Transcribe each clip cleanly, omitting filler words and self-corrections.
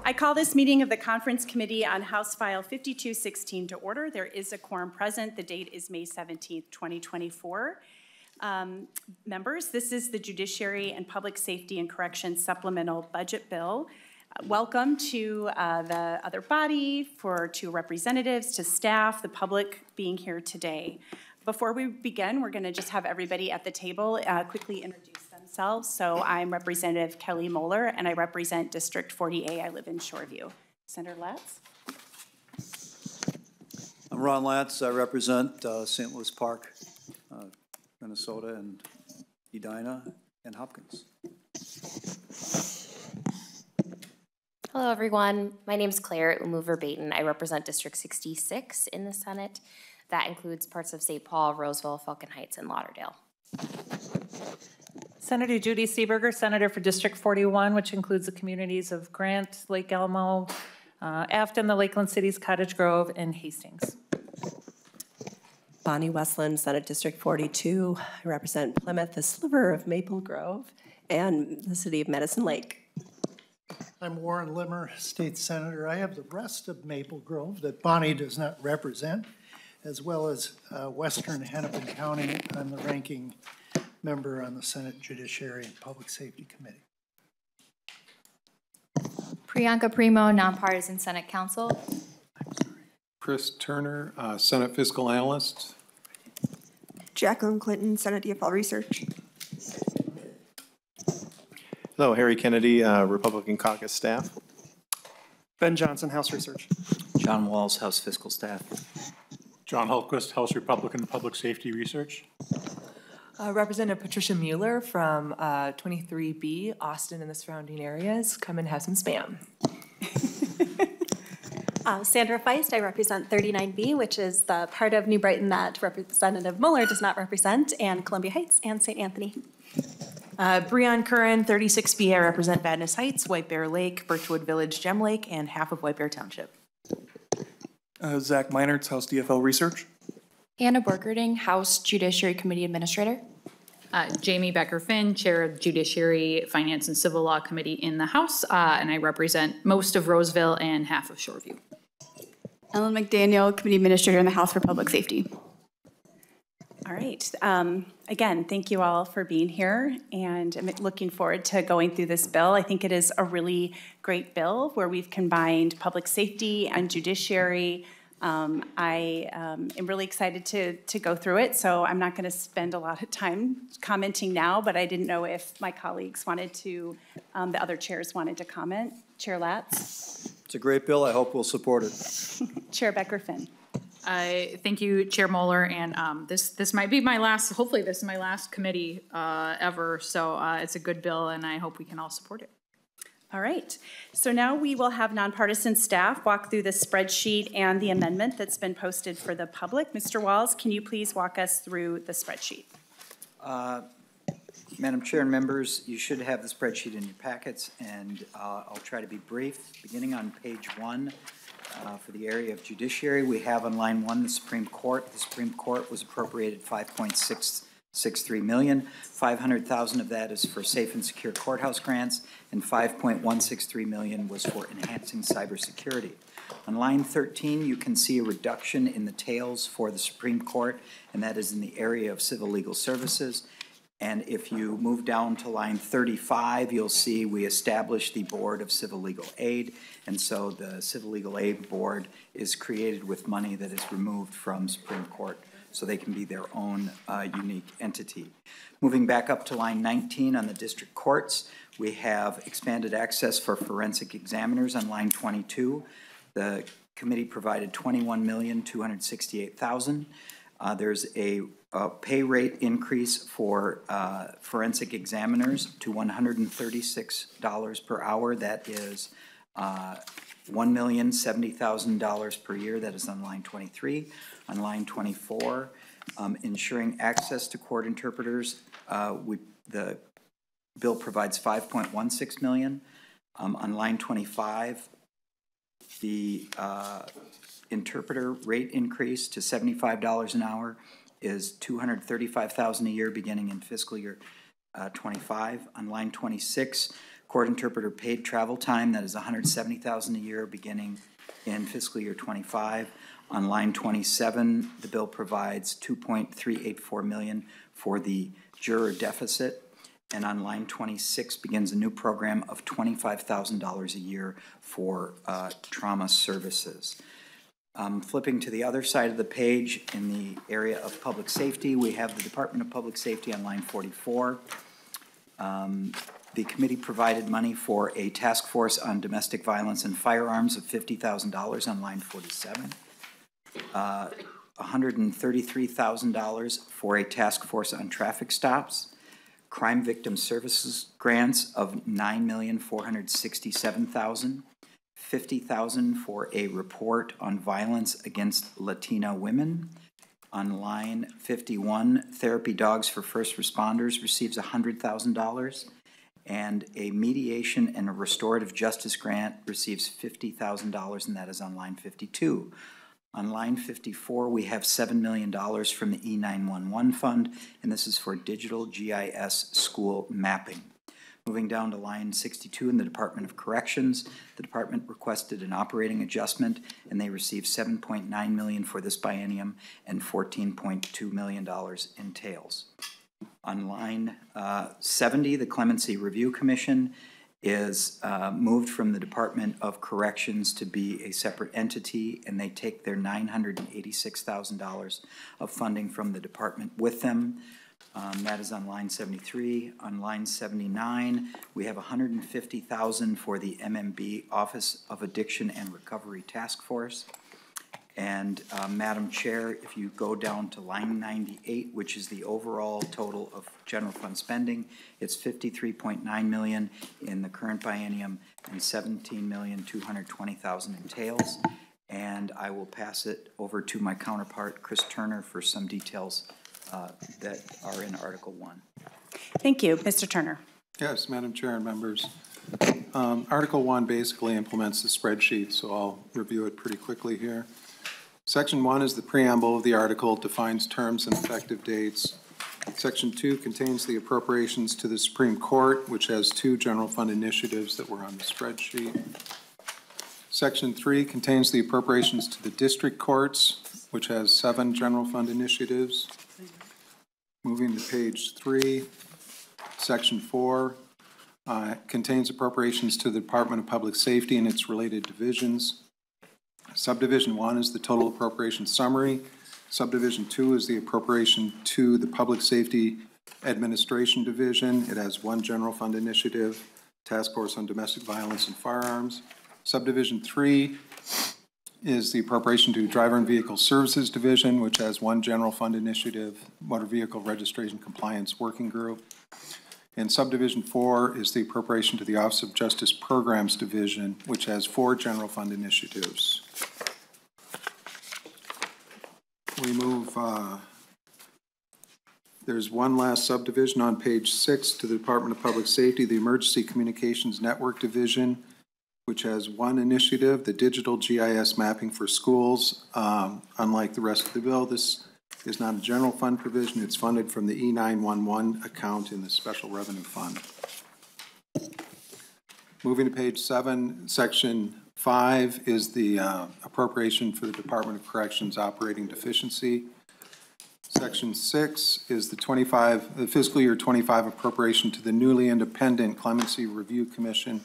I call this meeting of the Conference Committee on House File 5216 to order. There is a quorum present. The date is May 17th, 2024. Members, this is the Judiciary and Public Safety and Corrections Supplemental Budget Bill. Welcome to the other body, to representatives, to staff, the public being here today. Before we begin, we're going to just have everybody at the table quickly introduce themselves. So I'm Representative Kelly Moller, and I represent District 40A. I live in Shoreview. Senator Latz. I'm Ron Latz. I represent St. Louis Park, Minnesota, and Edina and Hopkins. Hello, everyone. My name is Claire Umuver-Baton. I represent District 66 in the Senate. That includes parts of St. Paul, Roseville, Falcon Heights, and Lauderdale. Senator Judy Seeberger, Senator for District 41, which includes the communities of Grant, Lake Elmo, Afton, the Lakeland Cities, Cottage Grove, and Hastings. Bonnie Westland, Senate District 42. I represent Plymouth, the sliver of Maple Grove, and the city of Medicine Lake. I'm Warren Limmer, State Senator. I have the rest of Maple Grove that Bonnie does not represent, as well as Western Hennepin County. I'm the ranking member on the Senate Judiciary and Public Safety Committee. Priyanka Primo, Nonpartisan Senate Counsel. Chris Turner, Senate Fiscal Analyst. Jacqueline Clinton, Senate DFL Research. Hello, Harry Kennedy, Republican Caucus Staff. Ben Johnson, House Research. John Walls, House Fiscal Staff. John Hultquist, House Republican Public Safety Research. Representative Patricia Mueller from 23B, Austin and the surrounding areas. Come and have some spam. Sandra Feist, I represent 39B, which is the part of New Brighton that Representative Moller does not represent, and Columbia Heights and St. Anthony. Breon Curran, 36B, I represent Vadnais Heights, White Bear Lake, Birchwood Village, Gem Lake, and half of White Bear Township. Zach Meinertz, House DFL Research. Hannah Borgerding, House Judiciary Committee Administrator. Jamie Becker-Finn, Chair of Judiciary, Finance and Civil Law Committee in the House, and I represent most of Roseville and half of Shoreview. Ellen McDaniel, Committee Administrator in the House for Public Safety. All right. Again, thank you all for being here, and I'm looking forward to going through this bill. I think it is a really great bill where we've combined public safety and judiciary. I am really excited to go through it, so I'm not going to spend a lot of time commenting now, but I didn't know if my colleagues wanted to, the other chairs wanted to comment. Chair Latz? It's a great bill. I hope we'll support it. Chair Becker-Finn? Thank you, Chair Moller, and this might be my last, hopefully this is my last committee ever, so it's a good bill, and I hope we can all support it. All right, so now we will have nonpartisan staff walk through the spreadsheet and the amendment that's been posted for the public. Mr. Walls, can you please walk us through the spreadsheet? Madam Chair and members, you should have the spreadsheet in your packets, and I'll try to be brief. Beginning on page 1, for the area of judiciary, we have on line 1 the Supreme Court. The Supreme Court was appropriated $5.663 million. $500,000 of that is for safe and secure courthouse grants, and $5.163 million was for enhancing cybersecurity. On line 13, you can see a reduction in the tails for the Supreme Court, and that is in the area of civil legal services. And if you move down to line 35, you'll see we established the Board of Civil Legal Aid, and so the Civil Legal Aid Board is created with money that is removed from Supreme Court, so they can be their own unique entity. Moving back up to line 19 on the district courts, we have expanded access for forensic examiners on line 22. The committee provided $21,268,000. There's a pay rate increase for forensic examiners to $136 per hour. That is $1,070,000 per year. That is on line 23. On line 24, ensuring access to court interpreters, the bill provides $5.16 million. On line 25, the interpreter rate increase to $75 an hour is $235,000 a year beginning in fiscal year 25. On line 26, Court interpreter paid travel time, that is $170,000 a year beginning in fiscal year 25. On line 27, the bill provides $2.384 million for the juror deficit. And on line 26 begins a new program of $25,000 a year for trauma services. Flipping to the other side of the page, in the area of public safety, we have the Department of Public Safety on line 44. The committee provided money for a task force on domestic violence and firearms of $50,000 on line 47. $133,000 for a task force on traffic stops. Crime victim services grants of $9,467,000. $50,000 for a report on violence against Latino women. On line 51, Therapy Dogs for First Responders receives $100,000, and a mediation and a restorative justice grant receives $50,000, and that is on line 52. On line 54, we have $7 million from the E911 fund, and this is for digital GIS school mapping. Moving down to line 62 in the Department of Corrections, the department requested an operating adjustment, and they received $7.9 million for this biennium and $14.2 million in tails. On line 70, the Clemency Review Commission is moved from the Department of Corrections to be a separate entity, and they take their $986,000 of funding from the department with them. That is on line 73. On line 79, we have $150,000 for the MMB Office of Addiction and Recovery Task Force. And Madam Chair, if you go down to line 98, which is the overall total of general fund spending, it's $53.9 million in the current biennium and $17,220,000 in tails. And I will pass it over to my counterpart, Chris Turner, for some details that are in Article 1. Thank you. Mr. Turner. Yes, Madam Chair and members. Article 1 basically implements the spreadsheet, so I'll review it pretty quickly here. Section 1 is the preamble of the article, defines terms and effective dates. Section 2 contains the appropriations to the Supreme Court, which has 2 general fund initiatives that were on the spreadsheet. Section 3 contains the appropriations to the district courts, which has 7 general fund initiatives. Moving to page 3, Section 4 contains appropriations to the Department of Public Safety and its related divisions. Subdivision 1 is the total appropriation summary. Subdivision 2 is the appropriation to the Public Safety Administration Division. It has 1 general fund initiative, Task Force on Domestic Violence and Firearms. Subdivision 3 is the appropriation to Driver and Vehicle Services Division, which has 1 general fund initiative, Motor Vehicle Registration Compliance Working Group. And Subdivision 4 is the appropriation to the Office of Justice Programs Division, which has 4 general fund initiatives. We move, there's 1 last subdivision on page 6 to the Department of Public Safety, the Emergency Communications Network Division, which has 1 initiative, the digital GIS mapping for schools. Unlike the rest of the bill, this is not a general fund provision. It's funded from the E911 account in the Special Revenue Fund. Moving to page 7, section 5 is the appropriation for the Department of Corrections operating deficiency. Section 6 is the fiscal year 25 appropriation to the newly independent Clemency Review Commission.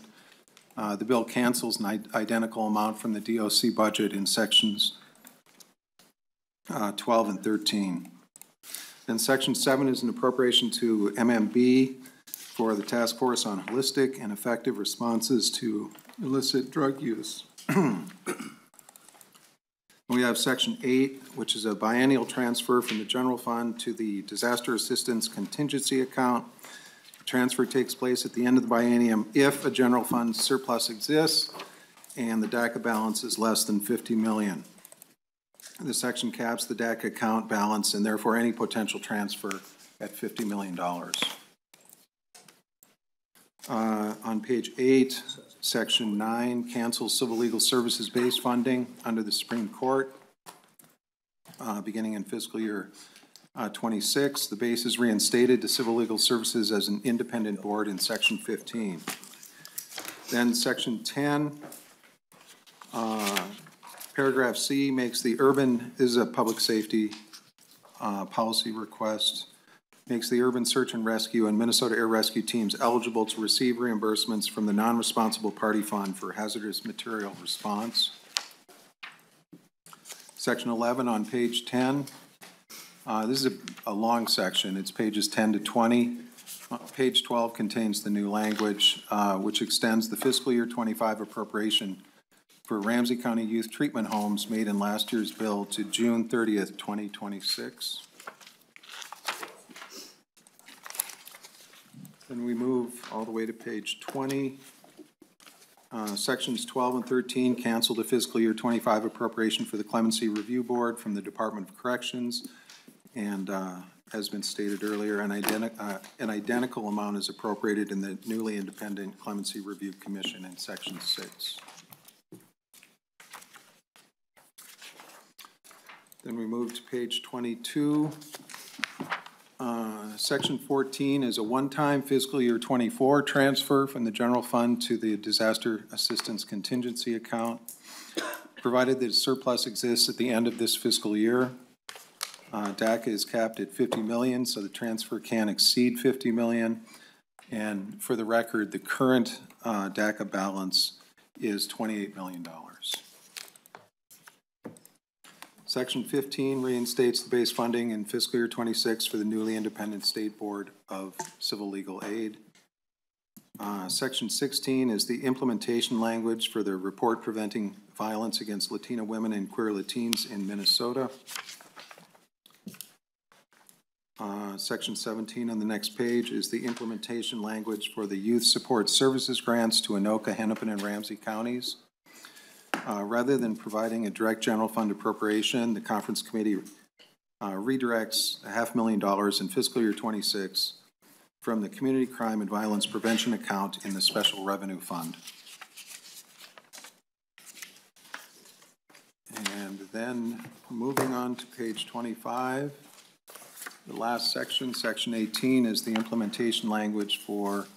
The bill cancels an identical amount from the DOC budget in sections 12 and 13. Then section 7 is an appropriation to MMB for the Task Force on Holistic and Effective Responses to Illicit Drug Use. We have section 8, which is a biennial transfer from the general fund to the Disaster Assistance Contingency Account. The transfer takes place at the end of the biennium if a general fund surplus exists and the DACA balance is less than $50 million. This section caps the DACA account balance and therefore any potential transfer at $50 million. On page 8, section 9 cancels civil legal services based funding under the Supreme Court beginning in fiscal year 26. The base is reinstated to civil legal services as an independent board in section 15. Then section 10, paragraph C makes the urban, this is a public safety policy request, makes the urban search and rescue and Minnesota Air Rescue teams eligible to receive reimbursements from the non-responsible party fund for hazardous material response. Section 11 on page 10. This is a long section. It's pages 10 to 20. Page 12 contains the new language, which extends the fiscal year 25 appropriation for Ramsey County Youth Treatment Homes made in last year's bill to June 30th, 2026. Then we move all the way to page 20. Sections 12 and 13 cancel the fiscal year 25 appropriation for the Clemency Review Board from the Department of Corrections. And has been stated earlier, an identical amount is appropriated in the newly independent Clemency Review Commission in section 6. Then we move to page 22. Section 14 is a one-time fiscal year 24 transfer from the general fund to the disaster assistance contingency account, provided that surplus exists at the end of this fiscal year. DACA is capped at 50 million, so the transfer can exceed 50 million. And for the record, the current DACA balance is $28 million. Section 15 reinstates the base funding in fiscal year 26 for the newly independent State Board of Civil Legal Aid. Section 16 is the implementation language for the report preventing violence against Latina women and queer Latines in Minnesota. Section 17 on the next page is the implementation language for the Youth Support Services grants to Anoka, Hennepin, and Ramsey counties. Rather than providing a direct general fund appropriation, the conference committee redirects $500,000 in fiscal year 26 from the Community Crime and Violence Prevention account in the Special Revenue Fund. And then moving on to page 25, the last section, section 18, is the implementation language for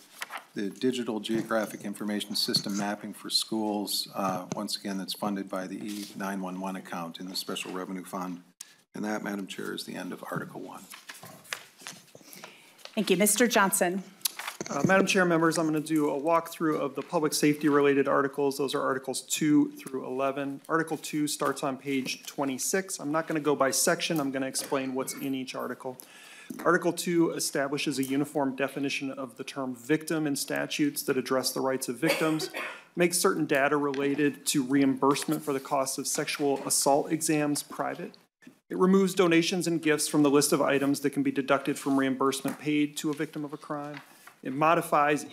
the Digital Geographic Information System mapping for schools. Once again, that's funded by the E911 account in the Special Revenue Fund. And that, Madam Chair, is the end of Article 1. Thank you. Mr. Johnson. Madam Chair, members, I'm going to do a walkthrough of the public safety related articles. Those are Articles 2 through 11. Article 2 starts on page 26. I'm not going to go by section. I'm going to explain what's in each article. Article 2 establishes a uniform definition of the term victim in statutes that address the rights of victims, makes certain data related to reimbursement for the cost of sexual assault exams private. It removes donations and gifts from the list of items that can be deducted from reimbursement paid to a victim of a crime. It modifies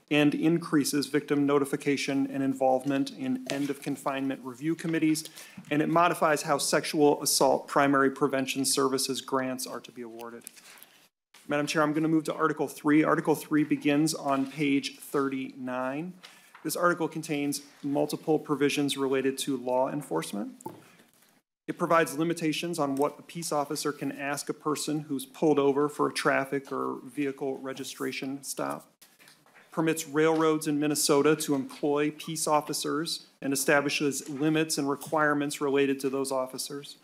and increases victim notification and involvement in end-of-confinement review committees, and it modifies how sexual assault primary prevention services grants are to be awarded. Madam Chair, I'm going to move to Article 3. Article 3 begins on page 39. This article contains multiple provisions related to law enforcement. It provides limitations on what a peace officer can ask a person who's pulled over for a traffic or vehicle registration stop. Permits railroads in Minnesota to employ peace officers and establishes limits and requirements related to those officers.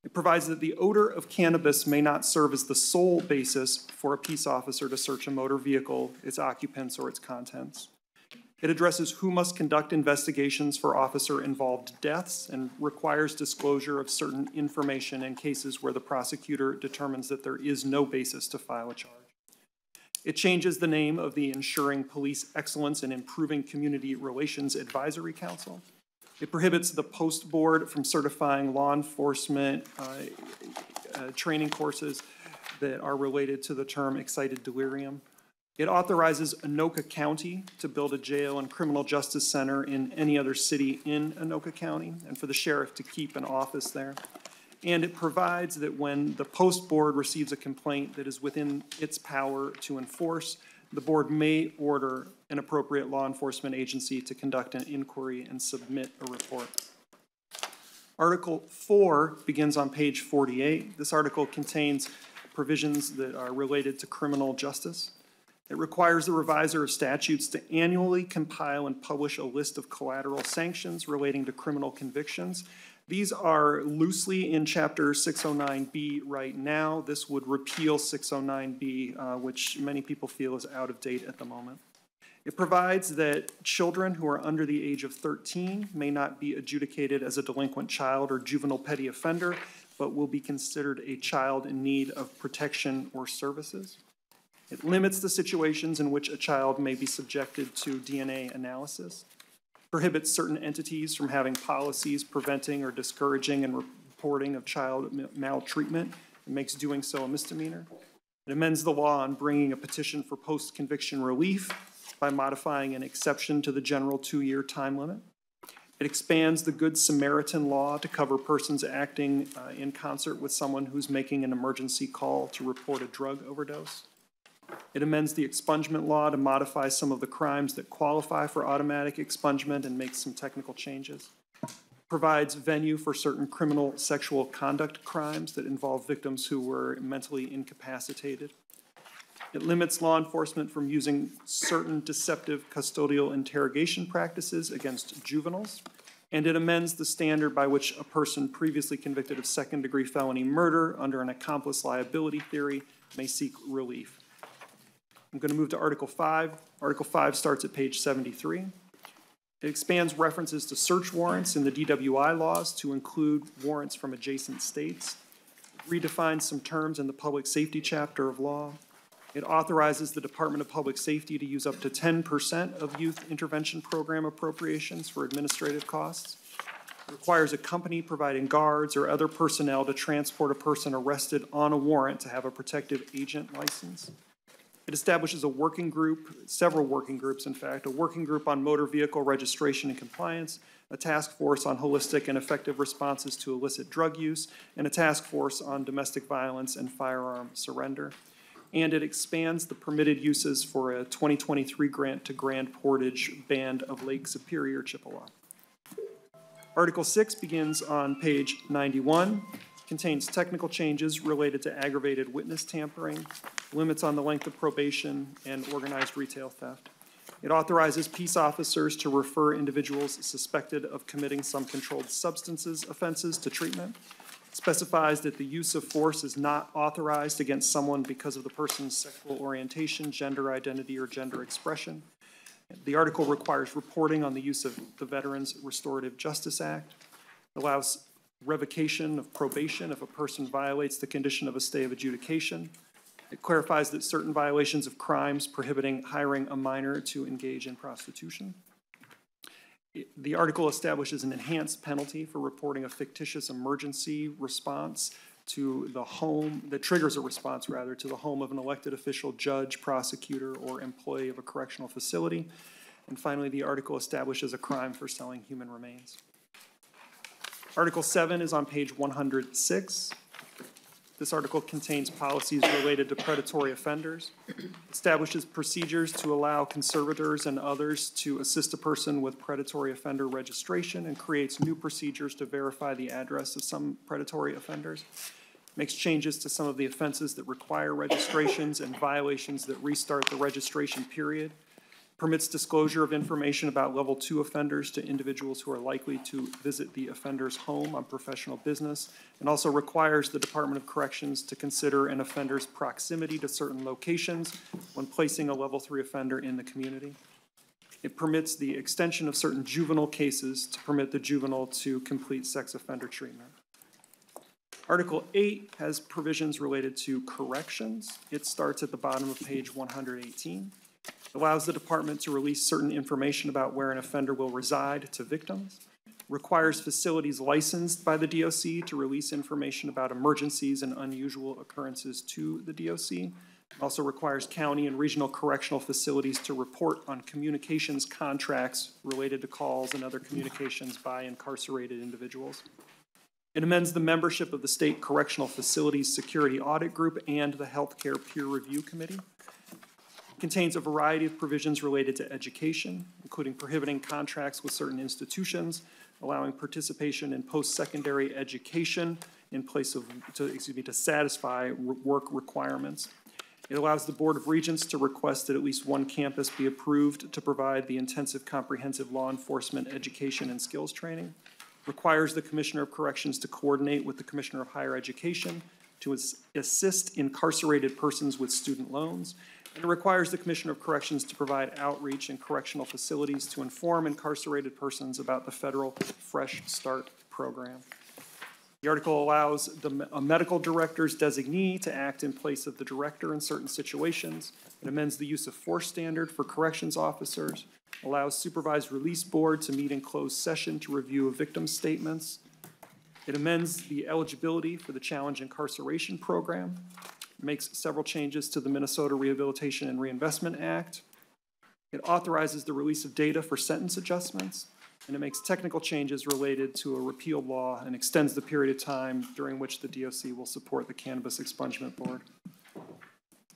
It provides that the odor of cannabis may not serve as the sole basis for a peace officer to search a motor vehicle, its occupants, or its contents. It addresses who must conduct investigations for officer-involved deaths and requires disclosure of certain information in cases where the prosecutor determines that there is no basis to file a charge. It changes the name of the Ensuring Police Excellence and Improving Community Relations Advisory Council. It prohibits the Post Board from certifying law enforcement training courses that are related to the term excited delirium. It authorizes Anoka County to build a jail and criminal justice center in any other city in Anoka County, and for the sheriff to keep an office there. And it provides that when the Post Board receives a complaint that is within its power to enforce, the board may order an appropriate law enforcement agency to conduct an inquiry and submit a report. Article 4 begins on page 48. This article contains provisions that are related to criminal justice. It requires the reviser of statutes to annually compile and publish a list of collateral sanctions relating to criminal convictions. These are loosely in Chapter 609B right now. This would repeal 609B, which many people feel is out of date at the moment. It provides that children who are under the age of 13 may not be adjudicated as a delinquent child or juvenile petty offender, but will be considered a child in need of protection or services. It limits the situations in which a child may be subjected to DNA analysis, prohibits certain entities from having policies preventing or discouraging and reporting of child maltreatment, and makes doing so a misdemeanor. It amends the law on bringing a petition for post-conviction relief by modifying an exception to the general 2-year time limit. It expands the Good Samaritan law to cover persons acting in concert with someone who's making an emergency call to report a drug overdose. It amends the expungement law to modify some of the crimes that qualify for automatic expungement and makes some technical changes. Provides venue for certain criminal sexual conduct crimes that involve victims who were mentally incapacitated. It limits law enforcement from using certain deceptive custodial interrogation practices against juveniles. And it amends the standard by which a person previously convicted of second-degree felony murder under an accomplice liability theory may seek relief. I'm going to move to Article 5. Article 5 starts at page 73. It expands references to search warrants in the DWI laws to include warrants from adjacent states. It redefines some terms in the public safety chapter of law. It authorizes the Department of Public Safety to use up to 10% of youth intervention program appropriations for administrative costs. It requires a company providing guards or other personnel to transport a person arrested on a warrant to have a protective agent license. It establishes a working group, several working groups in fact, a working group on motor vehicle registration and compliance, a task force on holistic and effective responses to illicit drug use, and a task force on domestic violence and firearm surrender. And it expands the permitted uses for a 2023 grant to Grand Portage Band of Lake Superior, Chippewa. Article 6 begins on page 91. Contains technical changes related to aggravated witness tampering, limits on the length of probation, and organized retail theft. It authorizes peace officers to refer individuals suspected of committing some controlled substances offenses to treatment. It specifies that the use of force is not authorized against someone because of the person's sexual orientation, gender identity, or gender expression. The article requires reporting on the use of the Veterans Restorative Justice Act. It allows revocation of probation if a person violates the condition of a stay of adjudication. It clarifies that certain violations of crimes prohibiting hiring a minor to engage in prostitution. The article establishes an enhanced penalty for reporting a fictitious emergency response to the home, that triggers a response rather, to the home of an elected official, judge, prosecutor, or employee of a correctional facility. And finally, the article establishes a crime for selling human remains. Article 7 is on page 106. This article contains policies related to predatory offenders, establishes procedures to allow conservators and others to assist a person with predatory offender registration, and creates new procedures to verify the address of some predatory offenders, makes changes to some of the offenses that require registrations and violations that restart the registration period, permits disclosure of information about level 2 offenders to individuals who are likely to visit the offender's home on professional business, and also requires the Department of Corrections to consider an offender's proximity to certain locations when placing a level 3 offender in the community. It permits the extension of certain juvenile cases to permit the juvenile to complete sex offender treatment. Article 8 has provisions related to corrections. It starts at the bottom of page 118. Allows the department to release certain information about where an offender will reside to victims, requires facilities licensed by the DOC to release information about emergencies and unusual occurrences to the DOC, also requires county and regional correctional facilities to report on communications contracts related to calls and other communications by incarcerated individuals. It amends the membership of the State Correctional Facilities Security Audit Group and the Healthcare Peer Review Committee. Contains a variety of provisions related to education, including prohibiting contracts with certain institutions, allowing participation in post-secondary education in place of, to satisfy work requirements. It allows the Board of Regents to request that at least one campus be approved to provide the intensive comprehensive law enforcement education and skills training. Requires the Commissioner of Corrections to coordinate with the Commissioner of Higher Education to assist incarcerated persons with student loans. And it requires the Commissioner of Corrections to provide outreach in correctional facilities to inform incarcerated persons about the federal Fresh Start program. The article allows a medical director's designee to act in place of the director in certain situations. It amends the use of force standard for corrections officers, allows supervised release board to meet in closed session to review victim statements. It amends the eligibility for the challenge incarceration program, makes several changes to the Minnesota Rehabilitation and Reinvestment Act. It authorizes the release of data for sentence adjustments, and it makes technical changes related to a repealed law and extends the period of time during which the DOC will support the Cannabis Expungement Board.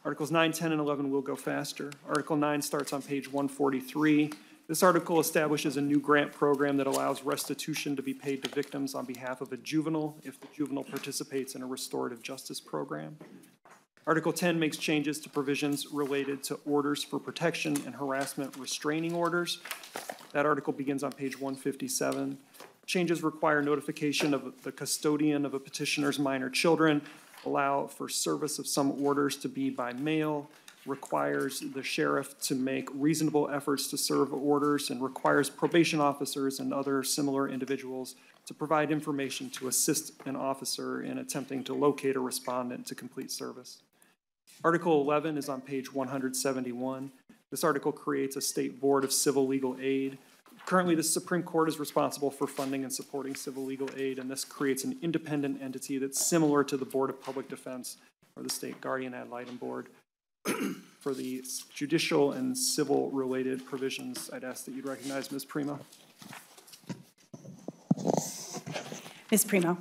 Articles 9, 10, and 11 will go faster. Article 9 starts on page 143. This article establishes a new grant program that allows restitution to be paid to victims on behalf of a juvenile if the juvenile participates in a restorative justice program. Article 10 makes changes to provisions related to orders for protection and harassment restraining orders. That article begins on page 157. Changes require notification of the custodian of a petitioner's minor children, allow for service of some orders to be by mail, requires the sheriff to make reasonable efforts to serve orders, and requires probation officers and other similar individuals to provide information to assist an officer in attempting to locate a respondent to complete service. Article 11 is on page 171. This article creates a state board of civil legal aid. Currently, the Supreme Court is responsible for funding and supporting civil legal aid, and this creates an independent entity that's similar to the Board of Public Defense or the State Guardian Ad Litem Board. For the judicial and civil related provisions, I'd ask that you'd recognize Ms. Primo. Ms. Primo.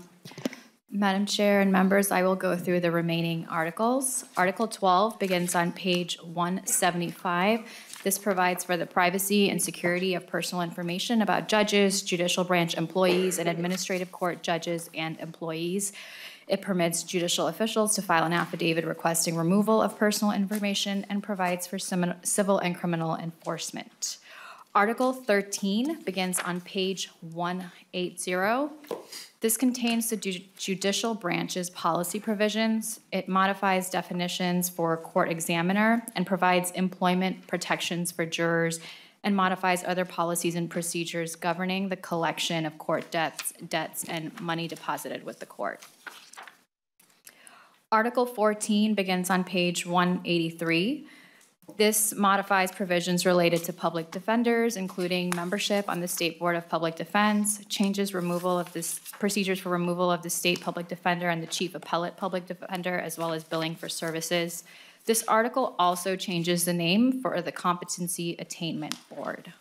Madam Chair and members, I will go through the remaining articles. Article 12 begins on page 175. This provides for the privacy and security of personal information about judges, judicial branch employees, and administrative court judges and employees. It permits judicial officials to file an affidavit requesting removal of personal information and provides for civil and criminal enforcement. Article 13 begins on page 180. This contains the judicial branch's policy provisions. It modifies definitions for court examiner and provides employment protections for jurors and modifies other policies and procedures governing the collection of court debts and money deposited with the court. Article 14 begins on page 183. This modifies provisions related to public defenders, including membership on the State Board of Public Defense, changes removal of this procedures for removal of the state public defender and the chief appellate public defender, as well as billing for services. This article also changes the name for the Competency Attainment Board.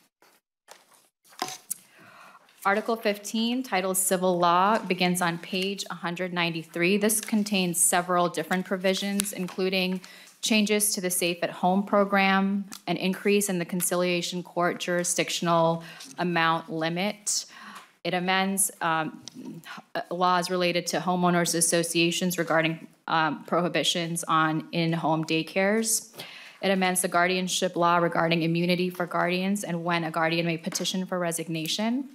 Article 15, titled Civil Law, begins on page 193. This contains several different provisions, including changes to the Safe at Home program, an increase in the conciliation court jurisdictional amount limit. It amends laws related to homeowners associations regarding prohibitions on in-home daycares. It amends the guardianship law regarding immunity for guardians and when a guardian may petition for resignation.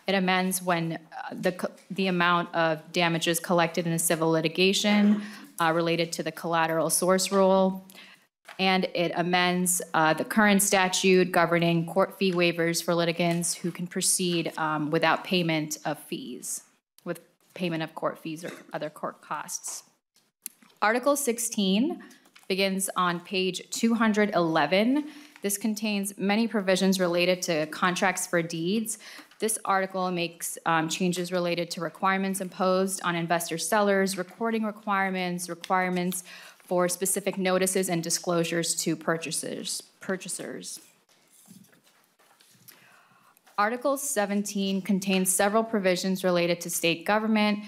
It amends when the amount of damages collected in a civil litigation related to the collateral source rule. And it amends the current statute governing court fee waivers for litigants who can proceed without payment of fees, with payment of court fees or other court costs. Article 16 begins on page 211. This contains many provisions related to contracts for deeds. This article makes changes related to requirements imposed on investor sellers, recording requirements for specific notices and disclosures to purchasers. Article 17 contains several provisions related to state government.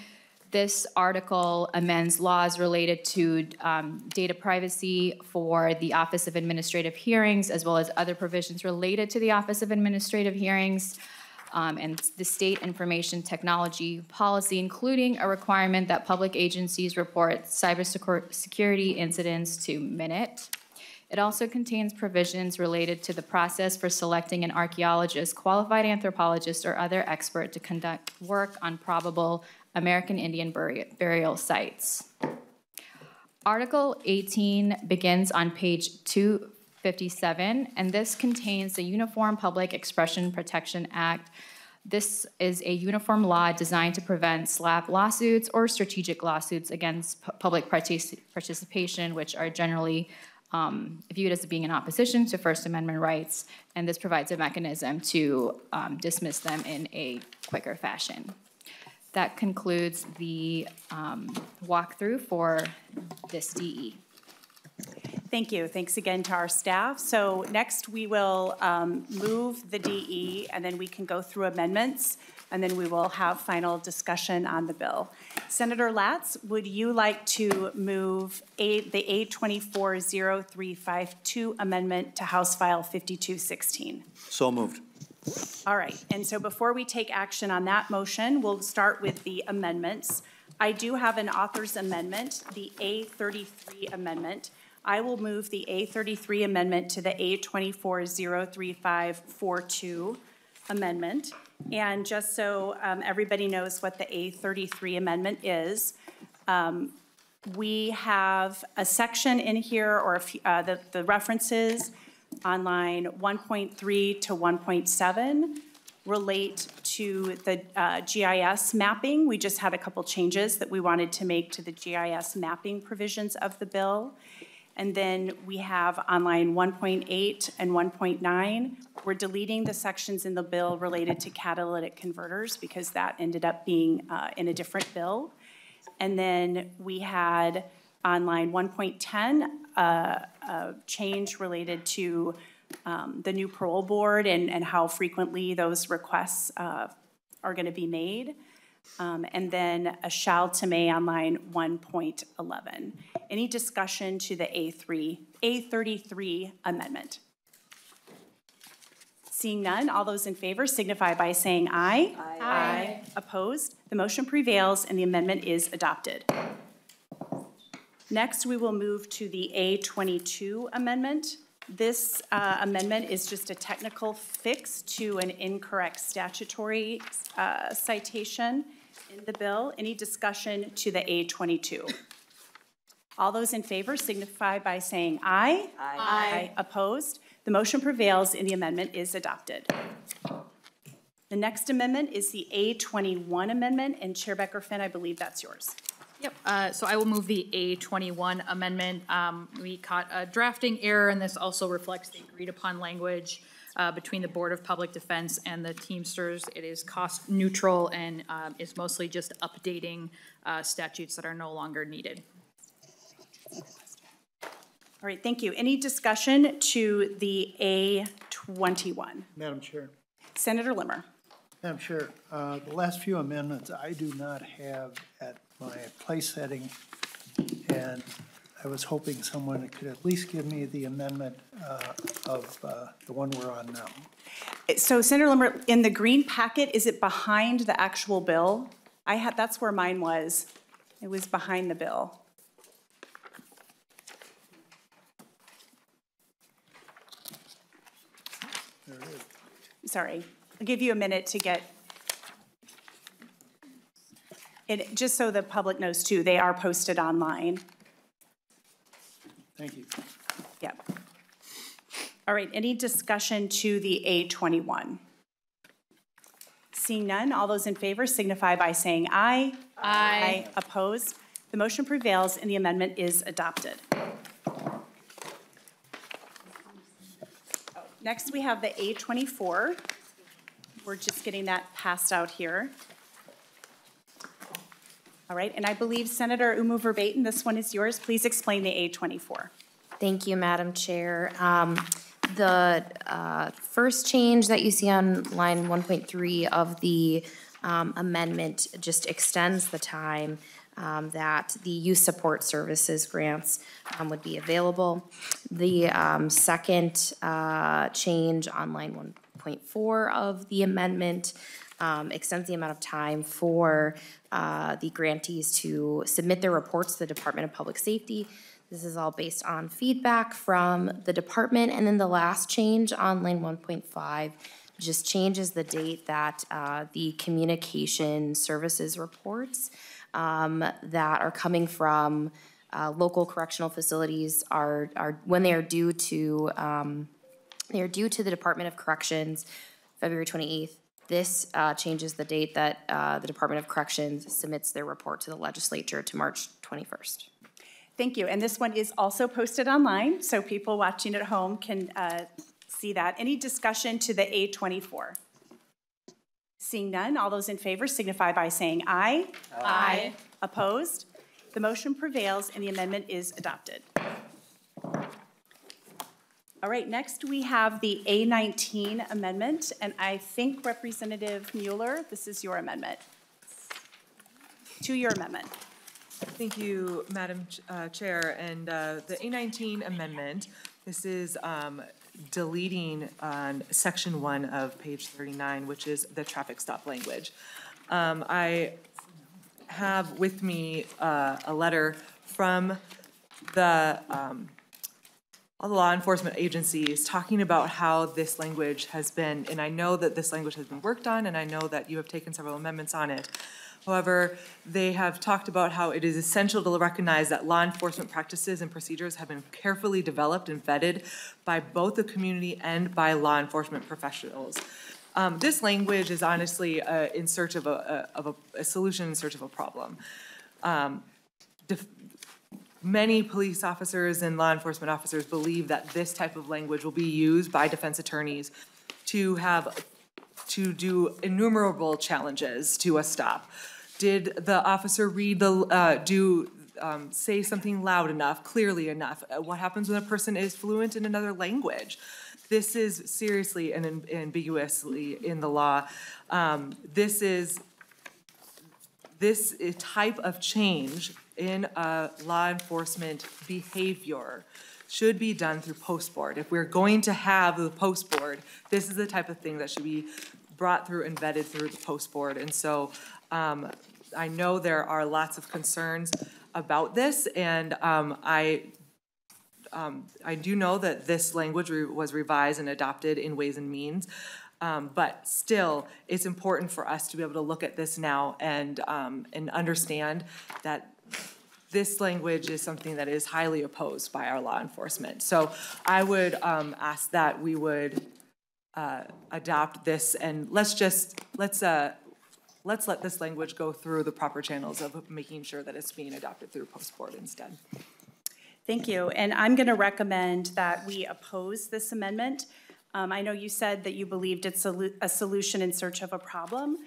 This article amends laws related to data privacy for the Office of Administrative Hearings, as well as other provisions related to the Office of Administrative Hearings. and the state information technology policy, including a requirement that public agencies report cybersecurity incidents to Minute. It also contains provisions related to the process for selecting an archaeologist, qualified anthropologist, or other expert to conduct work on probable American Indian burial sites. Article 18 begins on page 257, and this contains the Uniform Public Expression Protection Act. This is a uniform law designed to prevent slap lawsuits or strategic lawsuits against public participation, which are generally viewed as being in opposition to First Amendment rights, and this provides a mechanism to dismiss them in a quicker fashion. That concludes the walkthrough for this DE. Thank you. Thanks again to our staff. So next we will move the DE, and then we can go through amendments, and then we will have final discussion on the bill. Senator Latz, would you like to move the A240352 amendment to House File 5216? So moved. All right, and so before we take action on that motion, we'll start with the amendments. I do have an author's amendment, the A33 amendment. I will move the A33 amendment to the A240352 amendment. And just so everybody knows what the A33 amendment is, we have a section in here, or the references on line 1.3 to 1.7 relate to the GIS mapping. We just had a couple changes that we wanted to make to the GIS mapping provisions of the bill. And then we have on line 1.8 and 1.9, we're deleting the sections in the bill related to catalytic converters because that ended up being in a different bill. And then we had on line 1.10, a change related to the new parole board and how frequently those requests are going to be made. And then a shall to may on line 1.11. Any discussion to the A33 amendment? Seeing none, all those in favor signify by saying aye. Aye. Aye. Opposed? The motion prevails and the amendment is adopted. Next, we will move to the A22 amendment. This amendment is just a technical fix to an incorrect statutory citation in the bill. Any discussion to the A22? All those in favor signify by saying aye. Aye. Aye. Opposed? The motion prevails and the amendment is adopted. The next amendment is the A21 amendment, and Chair Becker-Finn, I believe that's yours. Yep, so I will move the A21 amendment. We caught a drafting error, and this also reflects the agreed upon language between the Board of Public Defense and the Teamsters. It is cost neutral and is mostly just updating statutes that are no longer needed. All right, thank you. Any discussion to the A21? Madam Chair. Senator Limmer. Madam Chair, the last few amendments I do not have at my place setting, and I was hoping someone could at least give me the amendment of the one we're on now. So Senator Limmer, in the green packet, is it behind the actual bill? That's where mine was. It was behind the bill. There it is. Sorry, I'll give you a minute to get it, just so the public knows too, they are posted online. Thank you. Yep. All right, any discussion to the A21? Seeing none, all those in favor signify by saying aye. Aye. Aye. Opposed? The motion prevails and the amendment is adopted. Next, we have the A24. We're just getting that passed out here. All right, and I believe Senator Umu-Verbaeten, this one is yours. Please explain the A24. Thank you, Madam Chair. The first change that you see on line 1.3 of the amendment just extends the time that the youth support services grants would be available. The second change on line 1.4 of the amendment extends the amount of time for the grantees to submit their reports to the Department of Public Safety. This is all based on feedback from the department. And then the last change on line 1.5 just changes the date that the communication services reports that are coming from local correctional facilities are when they are due to the Department of Corrections, February 28th. This changes the date that the Department of Corrections submits their report to the legislature to March 21st. Thank you. And this one is also posted online, so people watching at home can see that. Any discussion to the A24? Seeing none, all those in favor signify by saying aye. Aye. Opposed? The motion prevails and the amendment is adopted. All right, next we have the A19 amendment, and I think Representative Mueller, this is your amendment. To your amendment. Thank you, Madam Chair. And the A19 amendment, this is deleting on section 1 of page 39, which is the traffic stop language. I have with me a letter from all the law enforcement agencies talking about how this language has been, and I know that this language has been worked on, and I know that you have taken several amendments on it. However, they have talked about how it is essential to recognize that law enforcement practices and procedures have been carefully developed and vetted by both the community and by law enforcement professionals. This language is honestly in search of a solution, in search of a problem. Many police officers and law enforcement officers believe that this type of language will be used by defense attorneys to do innumerable challenges to a stop. Did the officer read say something loud enough, clearly enough? What happens when a person is fluent in another language? This is seriously and ambiguously in the law. This type of change in law enforcement behavior should be done through post board. If we're going to have the post board, this is the type of thing that should be brought through and vetted through the post board. And so I know there are lots of concerns about this, and I do know that this language was revised and adopted in Ways and Means, but still, it's important for us to be able to look at this now and understand that this language is something that is highly opposed by our law enforcement. So I would ask that we would adopt this, and let's let this language go through the proper channels of making sure that it's being adopted through post board instead. Thank you. And I'm going to recommend that we oppose this amendment. I know you said that you believed it's a solution in search of a problem.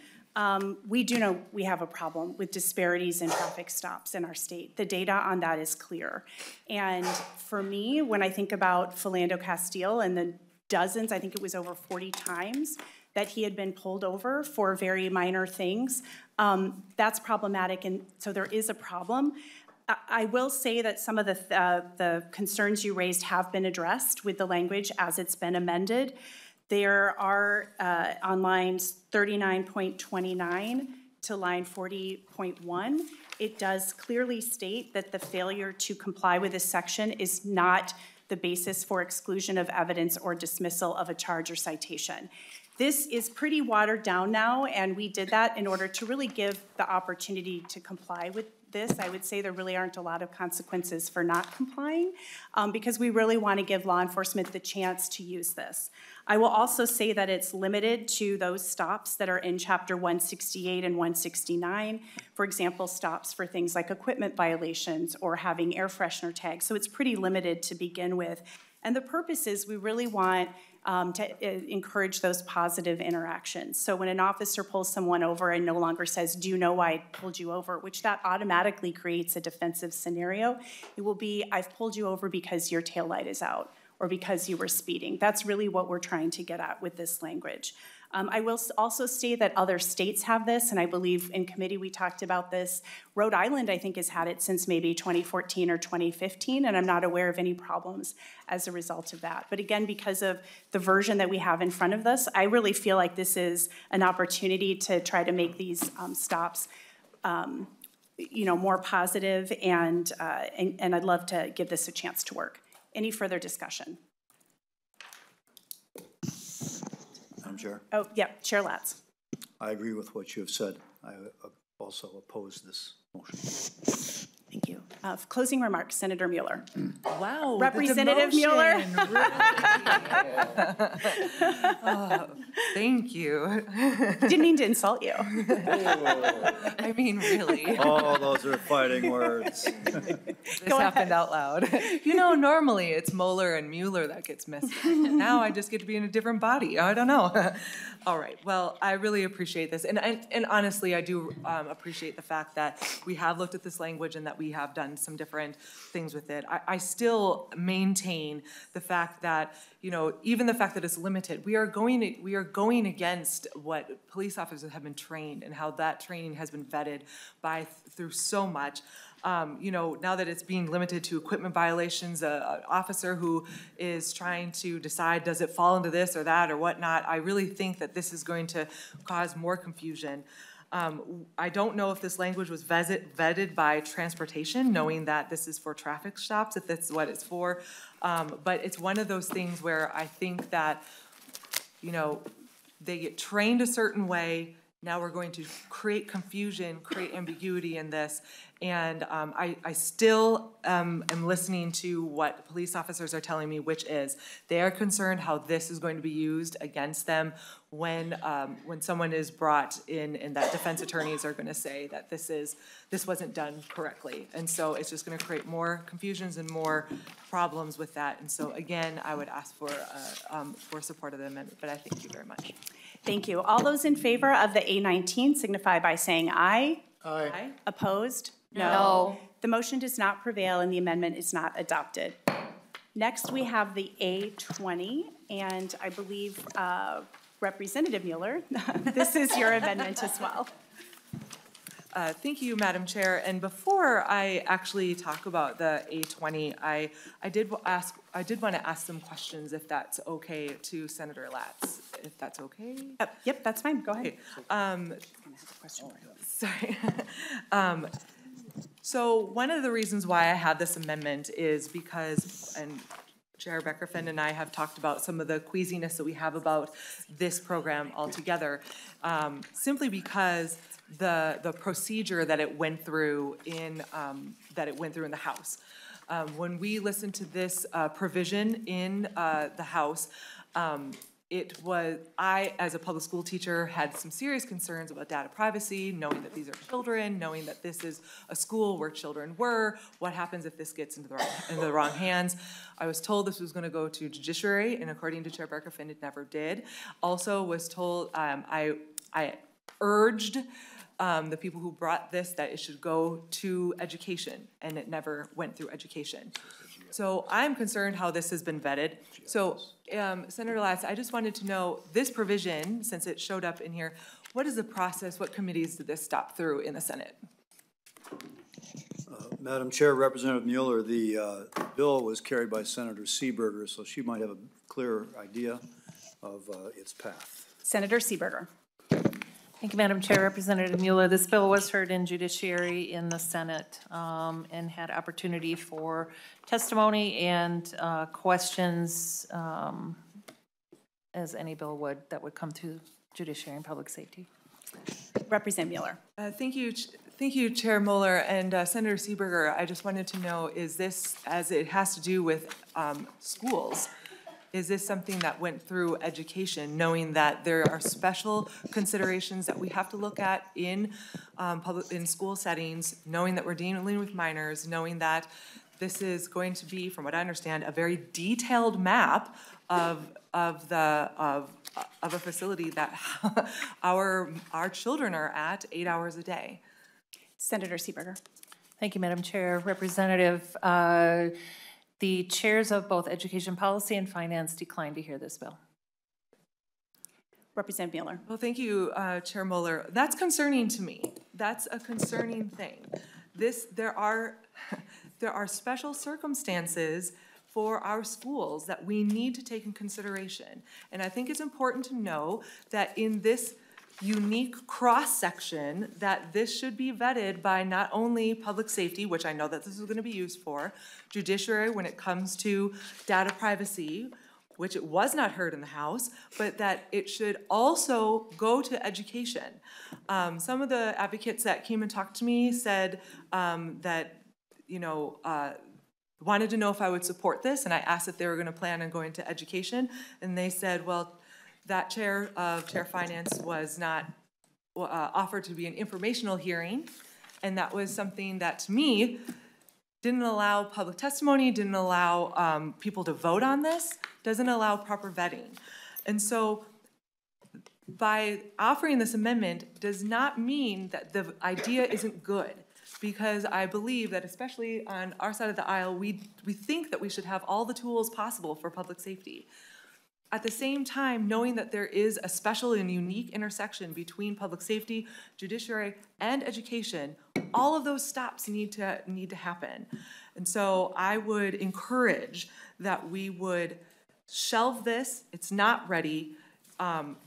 We do know we have a problem with disparities in traffic stops in our state. The data on that is clear. And for me, when I think about Philando Castile and the dozens, I think it was over 40 times that he had been pulled over for very minor things, that's problematic, and so there is a problem. I will say that some of the concerns you raised have been addressed with the language as it's been amended. There are on lines 39.29 to line 40.1, it does clearly state that the failure to comply with this section is not the basis for exclusion of evidence or dismissal of a charge or citation. This is pretty watered down now, and we did that in order to really give the opportunity to comply with this. I would say there really aren't a lot of consequences for not complying because we really want to give law enforcement the chance to use this. I will also say that it's limited to those stops that are in Chapter 168 and 169. For example, stops for things like equipment violations or having air freshener tags. So it's pretty limited to begin with. And the purpose is we really want to encourage those positive interactions. So when an officer pulls someone over and no longer says, do you know why I pulled you over, which that automatically creates a defensive scenario, it will be, I've pulled you over because your taillight is out or because you were speeding. That's really what we're trying to get at with this language. I will also state that other states have this, and I believe in committee we talked about this. Rhode Island, I think, has had it since maybe 2014 or 2015, and I'm not aware of any problems as a result of that. But again, because of the version that we have in front of us, I really feel like this is an opportunity to try to make these stops more positive, and I'd love to give this a chance to work. Any further discussion? Madam Chair. Oh, yeah, Chair Latz. I agree with what you have said. I also oppose this motion. Thank you. Closing remarks, Senator Mueller. Wow. Representative Mueller. Oh, thank you. Didn't mean to insult you. I mean, really. Oh, those are fighting words. This happened out loud. Normally it's Moller and Mueller that gets missed. Now I just get to be in a different body. I don't know. All right. Well, I really appreciate this. And honestly, I do appreciate the fact that we have looked at this language and that we have done some different things with it. I still maintain the fact that, even the fact that it's limited, we are going against what police officers have been trained and how that training has been vetted through so much. Now that it's being limited to equipment violations, an officer who is trying to decide, does it fall into this or that or whatnot, I really think that this is going to cause more confusion. I don't know if this language was vetted by transportation, knowing that this is for traffic stops, if that's what it's for. But it's one of those things where I think that, they get trained a certain way. Now we're going to create confusion, create ambiguity in this. And I still am listening to what police officers are telling me, which is they are concerned how this is going to be used against them when someone is brought in, and that defense attorneys are going to say that this wasn't done correctly. And so it's just going to create more confusions and more problems with that. And so again, I would ask for support of the amendment, but I thank you very much. Thank you. All those in favor of the A19 signify by saying aye. Aye. Opposed? No. The motion does not prevail and the amendment is not adopted. Next, we have the A20, and I believe Representative Mueller, this is your amendment as well. Thank you, Madam Chair. And before I actually talk about the A20, I did want to ask some questions, if that's okay, to Senator Latz. If that's okay? Yep, that's fine. Go ahead. Sorry. So one of the reasons why I have this amendment is because, and Chair Beckerfin and I have talked about some of the queasiness that we have about this program altogether, simply because the procedure that it went through in the House. When we listened to this provision in the House, I, as a public school teacher, had some serious concerns about data privacy, knowing that these are children, knowing that this is a school where children were. What happens if this gets into the wrong hands? I was told this was going to go to Judiciary, and according to Chair Beckerfin, it never did. Also was told, I urged the people who brought this that it should go to education, and it never went through education. So I'm concerned how this has been vetted. So Senator Latz, I just wanted to know this provision, since it showed up in here, what is the process, what committees did this stop through in the Senate? Madam Chair, Representative Mueller, the bill was carried by Senator Seeberger, so she might have a clearer idea of its path. Senator Seeberger. Thank you, Madam Chair. Representative Mueller, this bill was heard in Judiciary in the Senate and had opportunity for testimony and questions, as any bill would, that would come through Judiciary and Public Safety. Representative Mueller. Thank you, Chair Moller and Senator Seeberger. I just wanted to know, is this, as it has to do with schools, is this something that went through education, knowing that there are special considerations that we have to look at in school settings, knowing that we're dealing with minors, knowing that this is going to be, from what I understand, a very detailed map of a facility that our children are at 8 hours a day? Senator Seeberger. Thank you, Madam Chair. Representative, the chairs of both Education Policy and Finance declined to hear this bill. Representative Mueller. Well, thank you, Chair Moller. That's concerning to me. That's a concerning thing. There are special circumstances for our schools that we need to take in consideration. And I think it's important to know that in this unique cross-section, that this should be vetted by not only public safety, which I know that this is going to be used for, judiciary when it comes to data privacy, which it was not heard in the House, but that it should also go to education. Some of the advocates that came and talked to me said that, wanted to know if I would support this, and I asked if they were going to plan on going to education, and they said, well, that chair of Chair Finance was not offered to be an informational hearing, and that was something that, to me, didn't allow public testimony, didn't allow people to vote on this, doesn't allow proper vetting. And so by offering this amendment does not mean that the idea isn't good, because I believe that especially on our side of the aisle, we think that we should have all the tools possible for public safety. At the same time, knowing that there is a special and unique intersection between public safety, judiciary, and education, all of those stops need to happen. And so I would encourage that we would shelve this. It's not ready.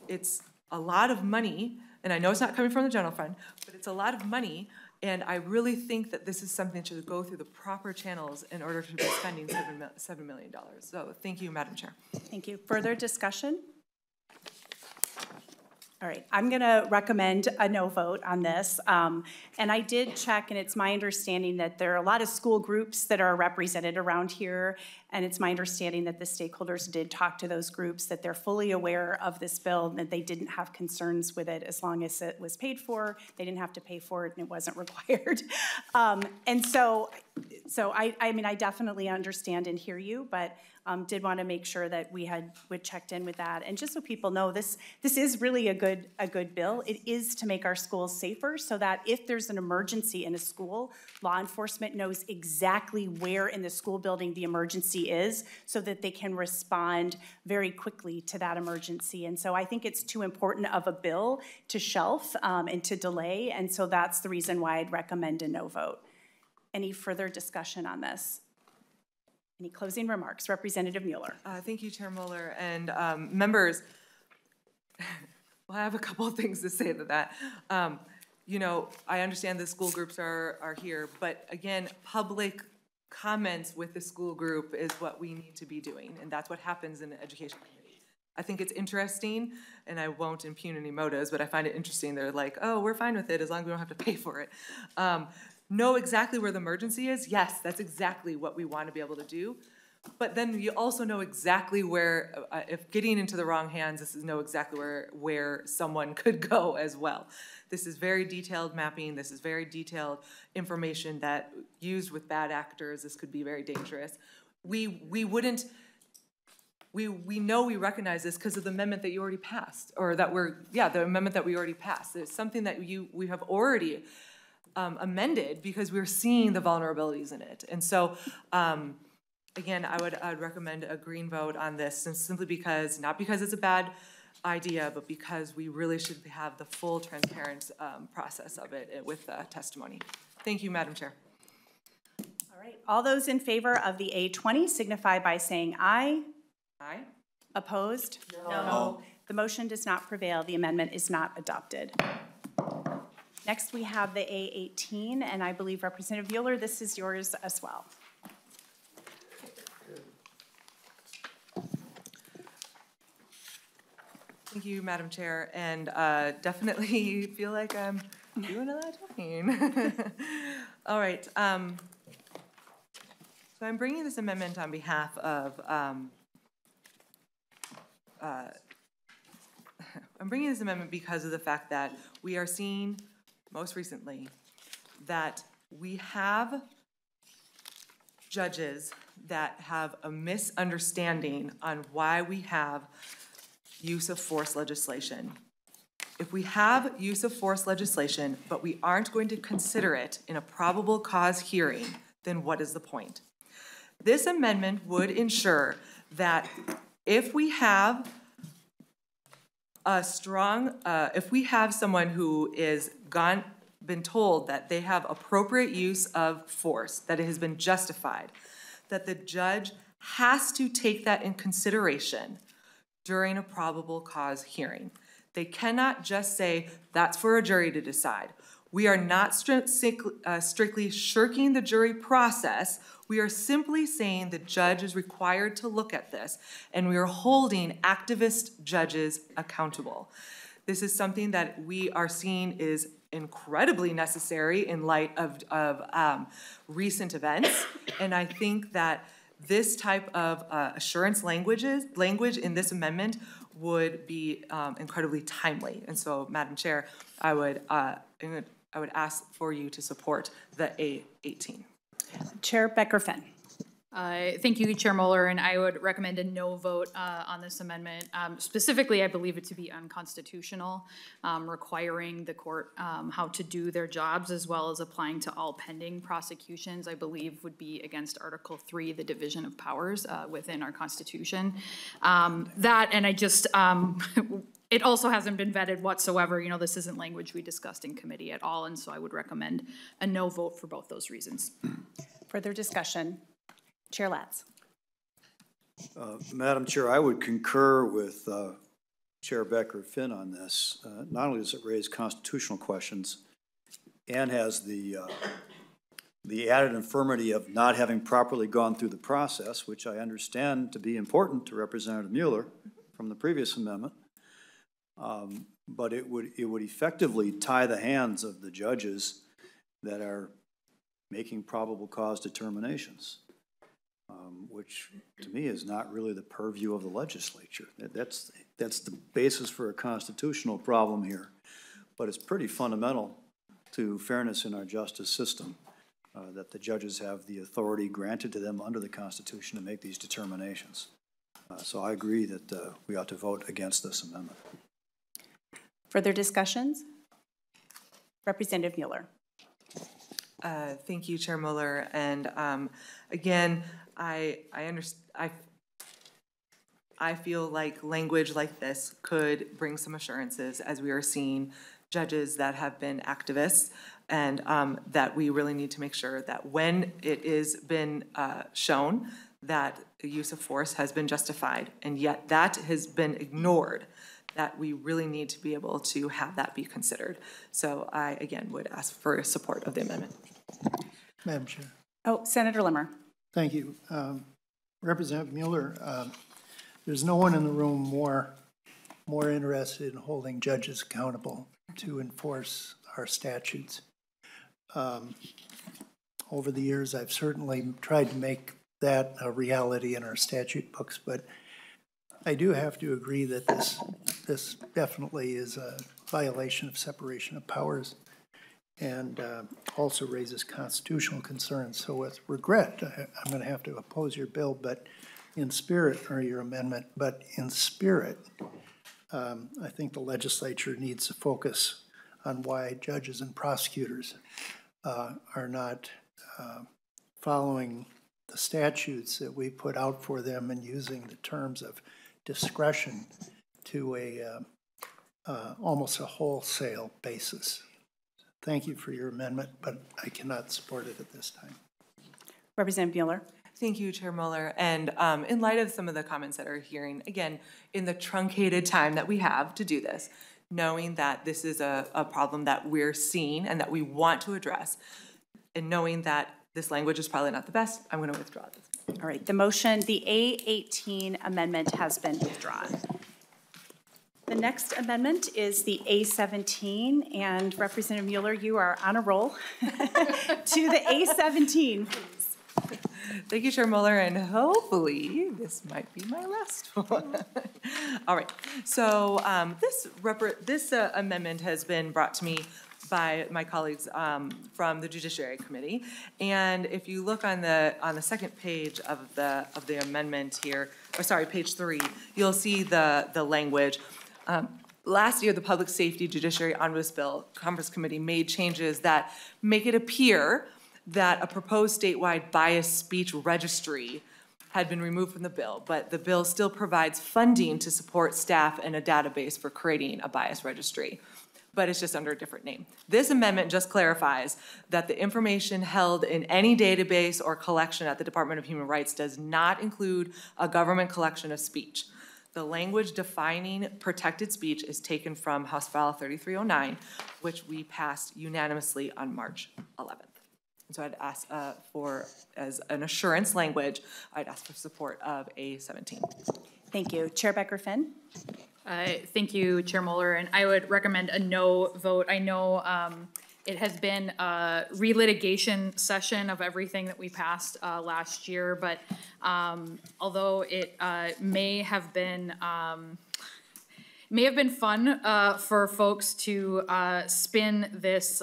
It's a lot of money, and I know it's not coming from the general fund, but it's a lot of money, and I really think that this is something that should go through the proper channels in order to be spending $7 million. So thank you, Madam Chair. Thank you. Further discussion? All right, I'm going to recommend a no vote on this. And I did check, and it's my understanding that there are a lot of school groups that are represented around here, and it's my understanding that the stakeholders did talk to those groups, that they're fully aware of this bill, and that they didn't have concerns with it as long as it was paid for. They didn't have to pay for it, and it wasn't required. And so I mean, I definitely understand and hear you, but did want to make sure that we checked in with that. And just so people know, this is really a good bill. It is to make our schools safer, so that if there's an emergency in a school, law enforcement knows exactly where in the school building the emergency is, so that they can respond very quickly to that emergency. And so I think it's too important of a bill to shelf and to delay, and so that's the reason why I'd recommend a no vote. Any further discussion on this? Any closing remarks? Representative Mueller. Thank you, Chair Moller, and members. Well, I have a couple of things to say to that. I understand the school groups are here, but again, public comments with the school group is what we need to be doing, and that's what happens in the education committee. I think it's interesting, and I won't impugn any motives, but I find it interesting. They're like, oh, we're fine with it as long as we don't have to pay for it. Know exactly where the emergency is? Yes, that's exactly what we want to be able to do. But then you also know exactly where, if getting into the wrong hands, this is know exactly where someone could go as well. This is very detailed mapping. This is very detailed information that used with bad actors, this could be very dangerous. We know we recognize this because of the amendment that you already passed, or that the amendment that we already passed. It's something that we have already amended because we're seeing the vulnerabilities in it. And so, again, I'd recommend a green vote on this, and simply because, not because it's a bad idea, but because we really should have the full transparent process of it with testimony. Thank you, Madam Chair. All right, all those in favor of the A20 signify by saying aye. Aye. Opposed? No. The motion does not prevail. The amendment is not adopted. Next, we have the A18, and I believe Representative Mueller, this is yours as well. Thank you, Madam Chair, and definitely feel like I'm doing a lot of talking. All right, so I'm bringing this amendment on behalf of, I'm bringing this amendment because of the fact that we are seeing, most recently, that we have judges that have a misunderstanding on why we have use of force legislation. If we have use of force legislation, but we aren't going to consider it in a probable cause hearing, then what is the point? This amendment would ensure that if we have a strong, if we have someone who is been told that they have appropriate use of force, that it has been justified, that the judge has to take that in consideration during a probable cause hearing. They cannot just say, that's for a jury to decide. We are not strictly shirking the jury process. We are simply saying the judge is required to look at this, and we are holding activist judges accountable. This is something that we are seeing is incredibly necessary in light of recent events, and I think that this type of assurance language in this amendment would be incredibly timely. And so, Madam Chair, I would ask for you to support the A18. Chair Becker-Finn. Thank you, Chair Moller, and I would recommend a no vote on this amendment. Specifically, I believe it to be unconstitutional, requiring the court how to do their jobs as well as applying to all pending prosecutions, I believe would be against Article 3, the division of powers within our Constitution. That, and I just, it also hasn't been vetted whatsoever. You know, this isn't language we discussed in committee at all, and so I would recommend a no vote for both those reasons. Further discussion? Chair Latz. Madam Chair, I would concur with Chair Becker-Finn on this. Not only does it raise constitutional questions and has the added infirmity of not having properly gone through the process, which I understand to be important to Representative Mueller from the previous amendment, but it would effectively tie the hands of the judges that are making probable cause determinations. Which to me is not really the purview of the legislature. That's the basis for a constitutional problem here, but it's pretty fundamental to fairness in our justice system that the judges have the authority granted to them under the Constitution to make these determinations. So I agree that we ought to vote against this amendment. Further discussions? Representative Mueller. Thank you, Chair Moller, and again, I feel like language like this could bring some assurances as we are seeing judges that have been activists, and that we really need to make sure that when it is been shown that the use of force has been justified, and yet that has been ignored, that we really need to be able to have that be considered. So I, again, would ask for support of the amendment. Madam Chair. Oh, Senator Limmer. Thank you. Representative Mueller, there's no one in the room more interested in holding judges accountable to enforce our statutes. Over the years, I've certainly tried to make that a reality in our statute books, but I do have to agree that this definitely is a violation of separation of powers and also raises constitutional concerns. So with regret, I'm going to have to oppose your bill, but in spirit, or your amendment, but in spirit, I think the legislature needs to focus on why judges and prosecutors are not following the statutes that we put out for them and using the terms of discretion to almost a wholesale basis. Thank you for your amendment, but I cannot support it at this time. Representative Mueller. Thank you, Chair Moller. And in light of some of the comments that are hearing, again, in the truncated time that we have to do this, knowing that this is a problem that we're seeing and that we want to address, and knowing that this language is probably not the best, I'm going to withdraw this. All right, the motion, the A18 amendment has been withdrawn. The next amendment is the A17, and Representative Mueller, you are on a roll. To the A17, please. Thank you, Chair Moller, and hopefully this might be my last one. All right, so this amendment has been brought to me by my colleagues from the Judiciary Committee, and if you look on the second page of the amendment here, or sorry, page 3, you'll see the language. Last year, the Public Safety Judiciary Omnibus Bill Conference Committee made changes that make it appear that a proposed statewide biased speech registry had been removed from the bill, but the bill still provides funding to support staff and a database for creating a bias registry, but it's just under a different name. This amendment just clarifies that the information held in any database or collection at the Department of Human Rights does not include a government collection of speech. The language defining protected speech is taken from House File 3309, which we passed unanimously on March 11th. And so I'd ask for, as an assurance language, I'd ask for support of A17. Thank you. Chair Becker-Finn? Thank you, Chair Moller, and I would recommend a no vote. I know it has been a relitigation session of everything that we passed last year, but although it may have been fun for folks to spin this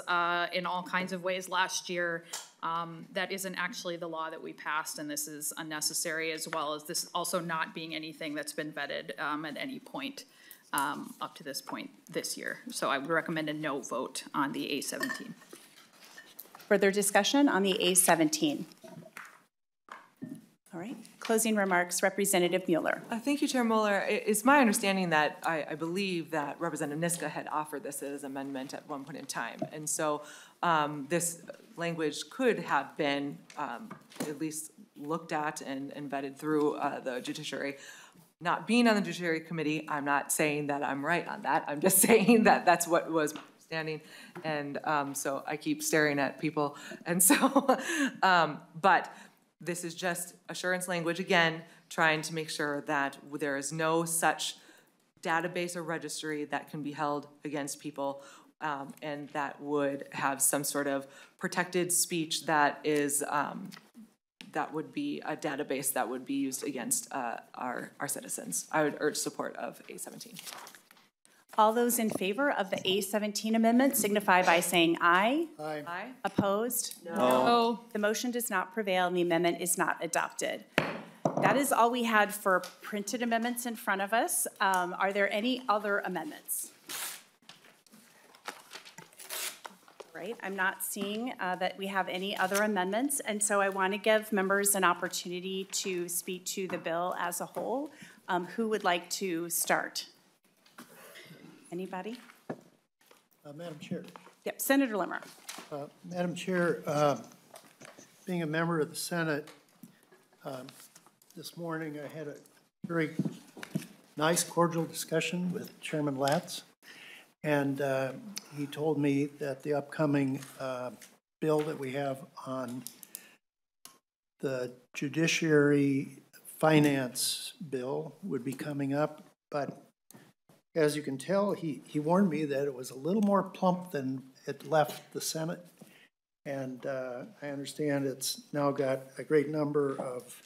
in all kinds of ways last year, that isn't actually the law that we passed, and this is unnecessary, as well as this also not being anything that's been vetted at any point up to this point this year. So I would recommend a no vote on the A17. Further discussion on the A17? All right, closing remarks, Representative Mueller. Thank you, Chair Moller. It's my understanding that I believe that Representative Niska had offered this as amendment at one point in time. And so this language could have been at least looked at and vetted through the Judiciary. Not being on the Judiciary Committee, I'm not saying that I'm right on that. I'm just saying that that's what was standing. And so I keep staring at people. And so, but this is just assurance language, again, trying to make sure that there is no such database or registry that can be held against people and that would have some sort of protected speech that is, that would be a database that would be used against our citizens. I would urge support of A17. All those in favor of the A17 amendment signify by saying aye. Aye. Aye. Opposed? No. The motion does not prevail and the amendment is not adopted. That is all we had for printed amendments in front of us. Are there any other amendments? Right, I'm not seeing that we have any other amendments, and so I want to give members an opportunity to speak to the bill as a whole. Who would like to start? Anybody? Madam Chair. Yep, Senator Limmer. Madam Chair, being a member of the Senate, this morning I had a very nice, cordial discussion with Chairman Latz, and he told me that the upcoming bill that we have on the Judiciary Finance Bill would be coming up, but as you can tell, he warned me that it was a little more plump than it left the Senate. And I understand it's now got a great number of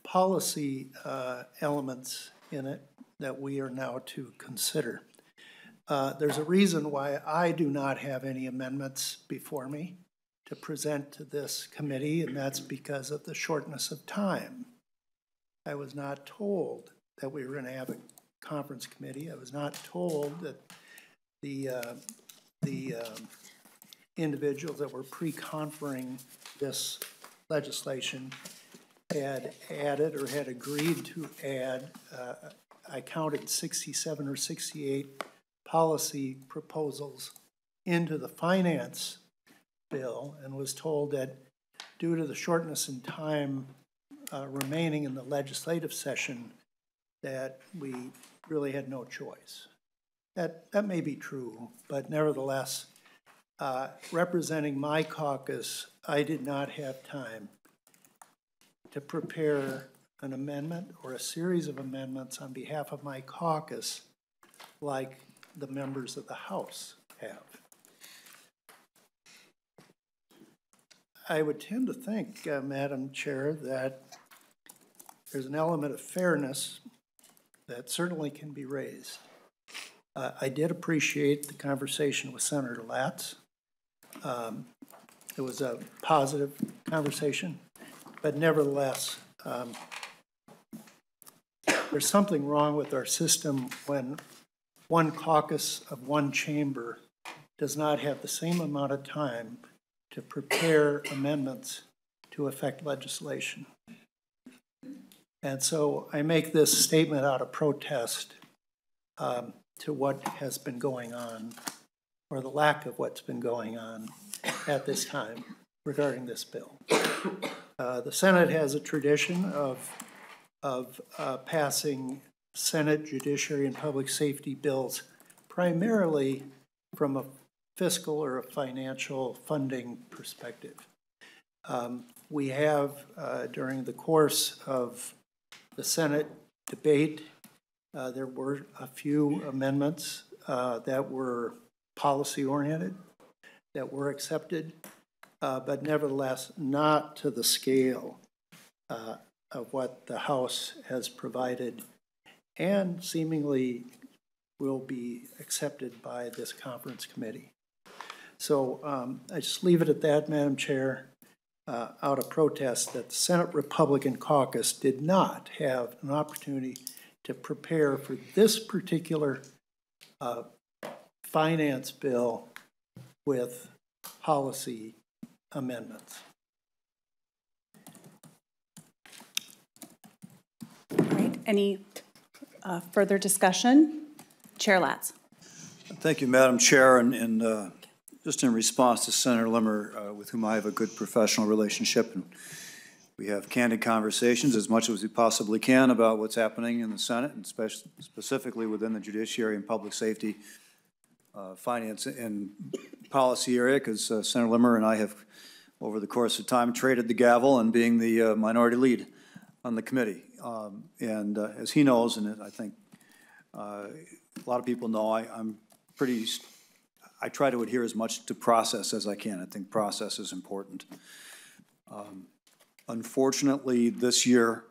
policy elements in it that we are now to consider. There's a reason why I do not have any amendments before me to present to this committee, and that's because of the shortness of time. I was not told that we were going to have a conference committee. I was not told that the individuals that were pre-conferring this legislation had added or had agreed to add, I counted 67 or 68 policy proposals into the finance bill, and was told that due to the shortness in time remaining in the legislative session, that we really had no choice. That may be true, but nevertheless, representing my caucus, I did not have time to prepare an amendment or a series of amendments on behalf of my caucus like the members of the House have. I would tend to think, Madam Chair, that there's an element of fairness that certainly can be raised. I did appreciate the conversation with Senator Latz. It was a positive conversation, but nevertheless, there's something wrong with our system when one caucus of one chamber does not have the same amount of time to prepare amendments to affect legislation. And so I make this statement out of protest to what has been going on, or the lack of what's been going on at this time regarding this bill. The Senate has a tradition of passing Senate Judiciary and Public Safety bills primarily from a fiscal or a financial funding perspective. We have, during the course of the Senate debate, there were a few amendments that were policy-oriented, that were accepted, but nevertheless not to the scale of what the House has provided and seemingly will be accepted by this conference committee. So I just leave it at that, Madam Chair, out of protest that the Senate Republican caucus did not have an opportunity to prepare for this particular finance bill with policy amendments. All right, any further discussion? Chair Latz. Thank you, Madam Chair, and just in response to Senator Limmer, with whom I have a good professional relationship, and we have candid conversations as much as we possibly can about what's happening in the Senate, and specifically within the Judiciary and Public Safety, Finance, and Policy area, because Senator Limmer and I have, over the course of time, traded the gavel and being the minority lead on the committee. And as he knows, and I think a lot of people know, I try to adhere as much to process as I can. I think process is important. Unfortunately, this year,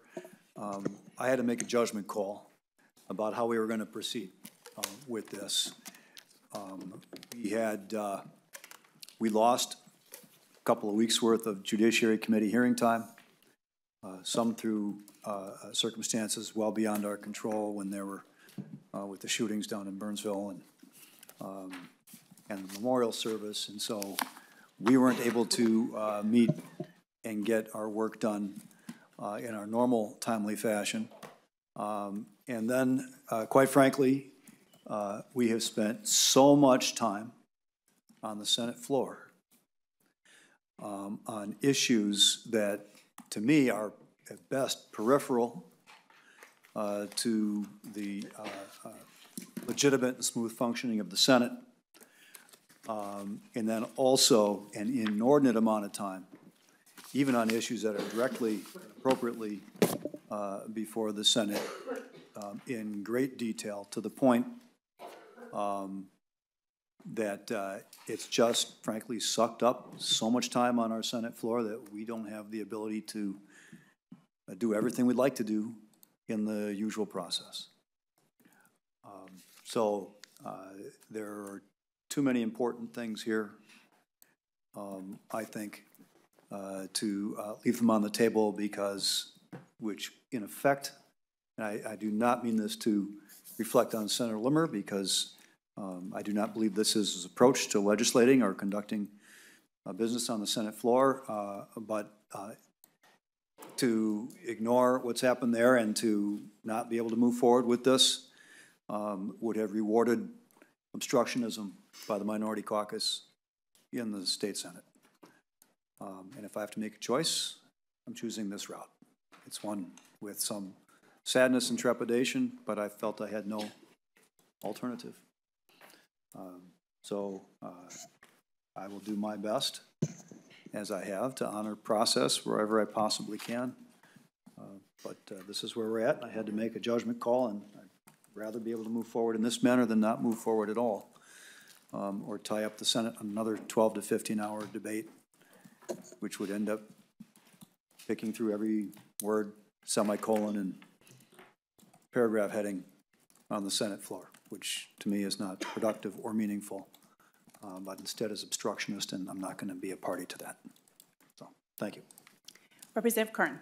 I had to make a judgment call about how we were going to proceed with this. We lost a couple of weeks' worth of Judiciary Committee hearing time, some through circumstances well beyond our control when there were, with the shootings down in Burnsville and the memorial service, and so we weren't able to meet and get our work done in our normal timely fashion. And then, quite frankly, we have spent so much time on the Senate floor on issues that, to me, are at best peripheral to the legitimate and smooth functioning of the Senate, and then also an inordinate amount of time, even on issues that are directly, appropriately before the Senate, in great detail, to the point that it's just, frankly, sucked up so much time on our Senate floor that we don't have the ability to do everything we'd like to do in the usual process. So there are too many important things here, I think, to leave them on the table because, which in effect, and I do not mean this to reflect on Senator Limmer because I do not believe this is his approach to legislating or conducting business on the Senate floor, but to ignore what's happened there and to not be able to move forward with this would have rewarded obstructionism by the minority caucus in the state Senate. And if I have to make a choice, I'm choosing this route. It's one with some sadness and trepidation, but I felt I had no alternative. So I will do my best, as I have, to honor process wherever I possibly can. But this is where we're at. I had to make a judgment call, and I'd rather be able to move forward in this manner than not move forward at all, or tie up the Senate on another 12 to 15-hour debate, which would end up picking through every word, semicolon, and paragraph heading on the Senate floor, which to me is not productive or meaningful, but instead is obstructionist, and I'm not going to be a party to that. So, thank you. Representative Kern.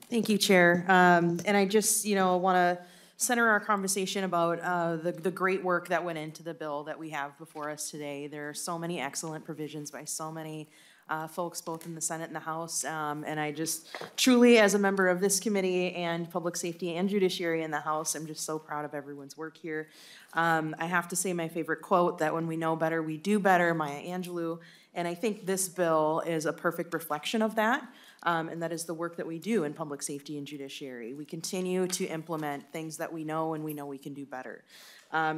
Thank you, Chair. And I just, want to center our conversation about the great work that went into the bill that we have before us today. There are so many excellent provisions by so many folks both in the Senate and the House. And I just truly, as a member of this committee and Public Safety and Judiciary in the House, I'm just so proud of everyone's work here. I have to say my favorite quote, that when we know better, we do better, Maya Angelou. And I think this bill is a perfect reflection of that. And that is the work that we do in public safety and judiciary. We continue to implement things that we know and we know we can do better.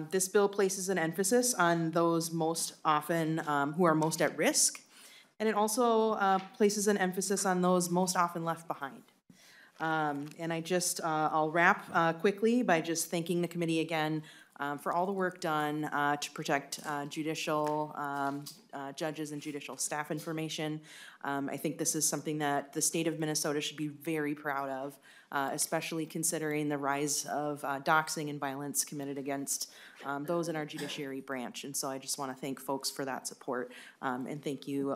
This bill places an emphasis on those most often, who are most at risk. And it also places an emphasis on those most often left behind. And I'll wrap quickly by just thanking the committee again for all the work done to protect judicial judges and judicial staff information. I think this is something that the state of Minnesota should be very proud of, especially considering the rise of doxing and violence committed against those in our judiciary branch. And so I just want to thank folks for that support. And thank you,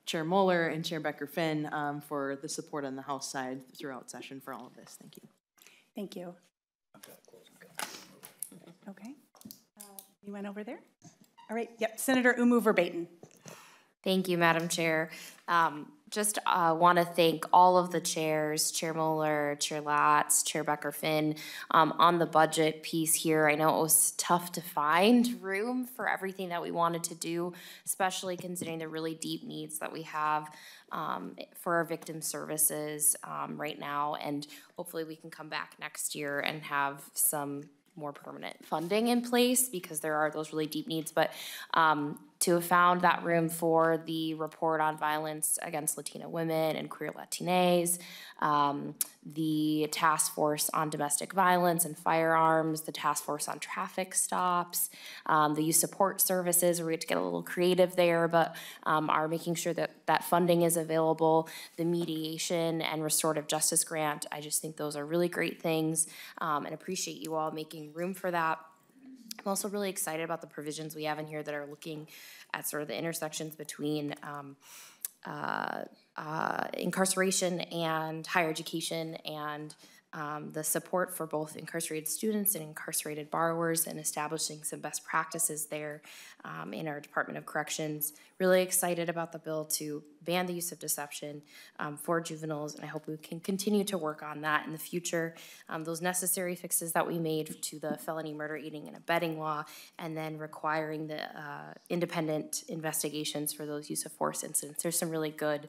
Chair Moller and Chair Becker-Finn, for the support on the House side throughout session for all of this. Thank you. Thank you. Okay. You went over there? All right. Yep. Senator Umu Verbaeten. Thank you, Madam Chair. Just want to thank all of the chairs, Chair Moller, Chair Latz, Chair Becker-Finn, on the budget piece here. I know it was tough to find room for everything that we wanted to do, especially considering the really deep needs that we have for our victim services right now. And hopefully we can come back next year and have some more permanent funding in place, because there are those really deep needs. But to have found that room for the report on violence against Latina women and queer Latinas, the task force on domestic violence and firearms, the task force on traffic stops, the youth support services, where we have to get a little creative there, but are making sure that that funding is available, the mediation and restorative justice grant. I just think those are really great things, and appreciate you all making room for that. I'm also really excited about the provisions we have in here that are looking at sort of the intersections between incarceration and higher education, and the support for both incarcerated students and incarcerated borrowers, and establishing some best practices there in our Department of Corrections. Really excited about the bill to ban the use of deception for juveniles, and I hope we can continue to work on that in the future. Those necessary fixes that we made to the felony murder, aiding and abetting law, and then requiring the independent investigations for those use of force incidents. There's some really good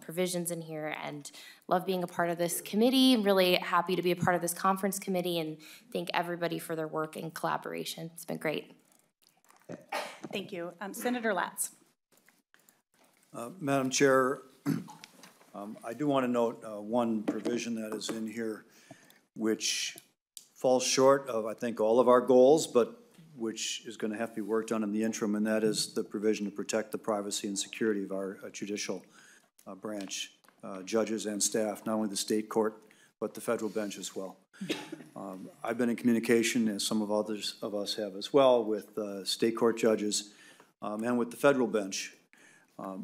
provisions in here, and love being a part of this committee. Really happy to be a part of this conference committee, and thank everybody for their work and collaboration. It's been great. Thank you. Senator Latz. Madam Chair, I do want to note one provision that is in here which falls short of, I think, all of our goals, but which is going to have to be worked on in the interim, and that is the provision to protect the privacy and security of our judicial branch, judges and staff, not only the state court, but the federal bench as well. I've been in communication, as some of others of us have as well, with state court judges and with the federal bench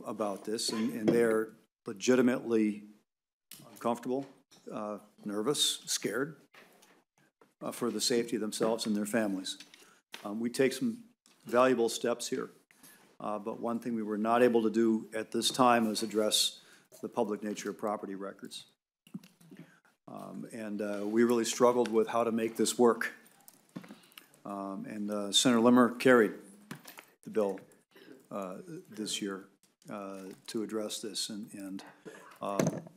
about this, and they're legitimately uncomfortable, nervous, scared for the safety of themselves and their families. We take some valuable steps here, but one thing we were not able to do at this time is address the public nature of property records. We really struggled with how to make this work. Senator Limmer carried the bill this year to address this, and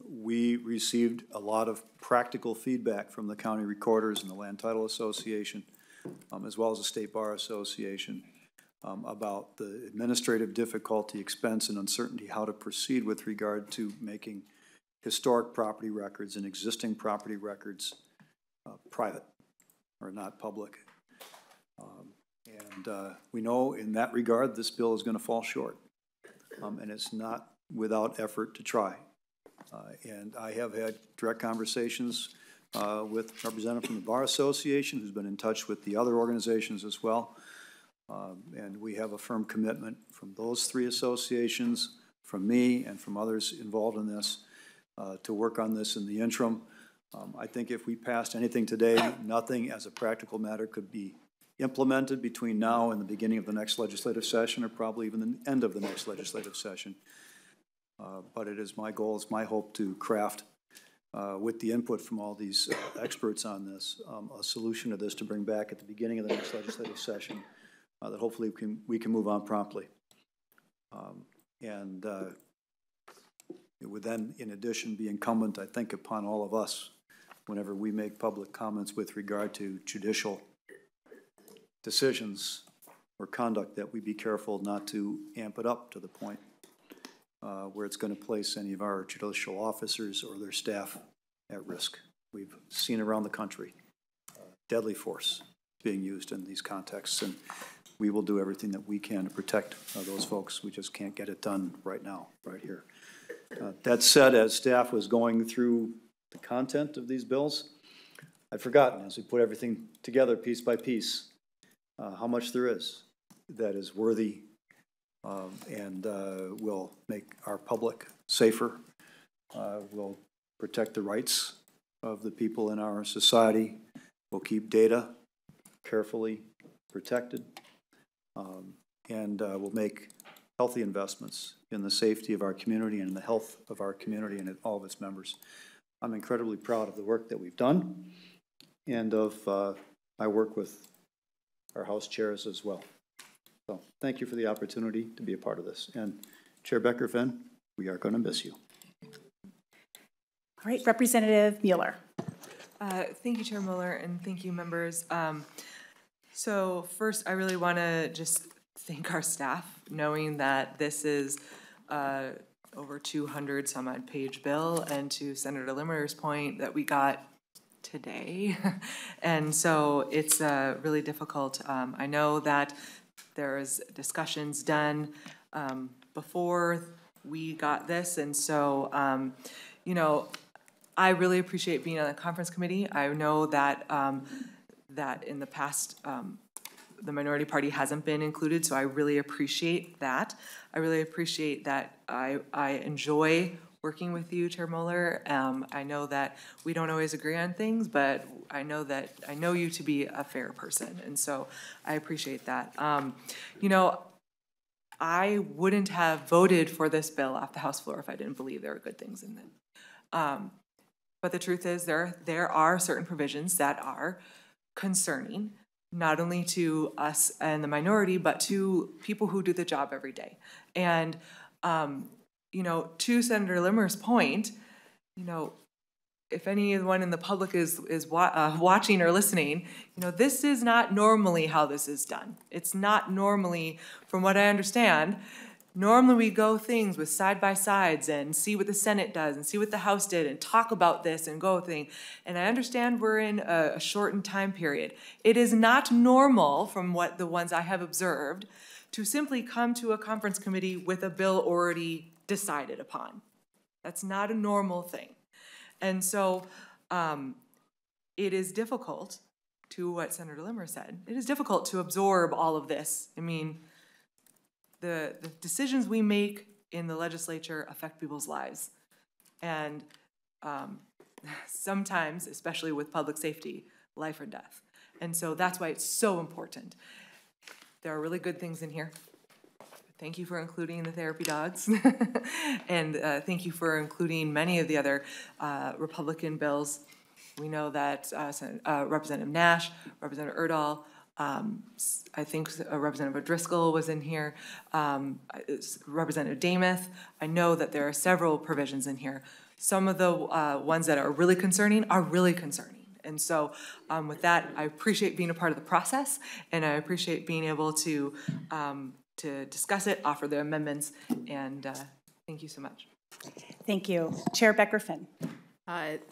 we received a lot of practical feedback from the county recorders and the Land Title Association, as well as the State Bar Association, about the administrative difficulty, expense, and uncertainty how to proceed with regard to making historic property records and existing property records private or not public. We know in that regard this bill is going to fall short, and it's not without effort to try. And I have had direct conversations with a representative from the Bar Association, who's been in touch with the other organizations as well. And we have a firm commitment from those three associations, from me, and from others involved in this, to work on this in the interim. I think if we passed anything today, nothing as a practical matter could be implemented between now and the beginning of the next legislative session, or probably even the end of the next legislative session. But it is my goal, it's my hope to craft, with the input from all these experts on this, a solution to this to bring back at the beginning of the next legislative session that hopefully we can move on promptly. It would then, in addition, be incumbent, I think, upon all of us, whenever we make public comments with regard to judicial decisions or conduct, that we be careful not to amp it up to the point where it's going to place any of our judicial officers or their staff at risk. We've seen around the country deadly force being used in these contexts, and we will do everything that we can to protect those folks. We just can't get it done right now, right here. That said, as staff was going through the content of these bills, I'd forgotten, as we put everything together piece by piece, how much there is that is worthy and will make our public safer, will protect the rights of the people in our society, will keep data carefully protected, and will make healthy investments in the safety of our community and in the health of our community and all of its members. I'm incredibly proud of the work that we've done and of my work with our House chairs as well. So thank you for the opportunity to be a part of this. And Chair Becker-Finn, we are going to miss you. All right, Representative Moller. Thank you, Chair Moller, and thank you, members. So first, I really want to just thank our staff, knowing that this is over 200 some odd page bill, and to Senator Limmer's point that we got today. And so it's really difficult. I know that there's discussions done before we got this, and so, you know, I really appreciate being on the conference committee. I know that that in the past, the minority party hasn't been included, so I really appreciate that. I really appreciate that I enjoy working with you, Chair Moller. I know that we don't always agree on things, but I know you to be a fair person, and so I appreciate that. You know, I wouldn't have voted for this bill off the House floor if I didn't believe there were good things in it. But the truth is there are certain provisions that are concerning, not only to us and the minority, but to people who do the job every day. And, you know, to Senator Limmer's point, you know, if anyone in the public is watching or listening, you know, this is not normally how this is done. It's not normally, from what I understand, normally we go things with side-by-sides and see what the Senate does and see what the House did and talk about this and go thing. And I understand we're in a shortened time period. It is not normal, from what the ones I have observed, to simply come to a conference committee with a bill already decided upon. That's not a normal thing. And so it is difficult, to what Senator Limmer said, it is difficult to absorb all of this. I mean, the decisions we make in the legislature affect people's lives. And sometimes, especially with public safety, life or death. And so that's why it's so important. There are really good things in here. Thank you for including the therapy dogs. And thank you for including many of the other Republican bills. We know that Representative Nash, Representative Erdahl, I think Representative O'Driscoll was in here, Representative Damath. I know that there are several provisions in here. Some of the ones that are really concerning are really concerning. And so with that, I appreciate being a part of the process, and I appreciate being able to discuss it, offer the amendments, and thank you so much. Thank you. Chair Becker-Finn.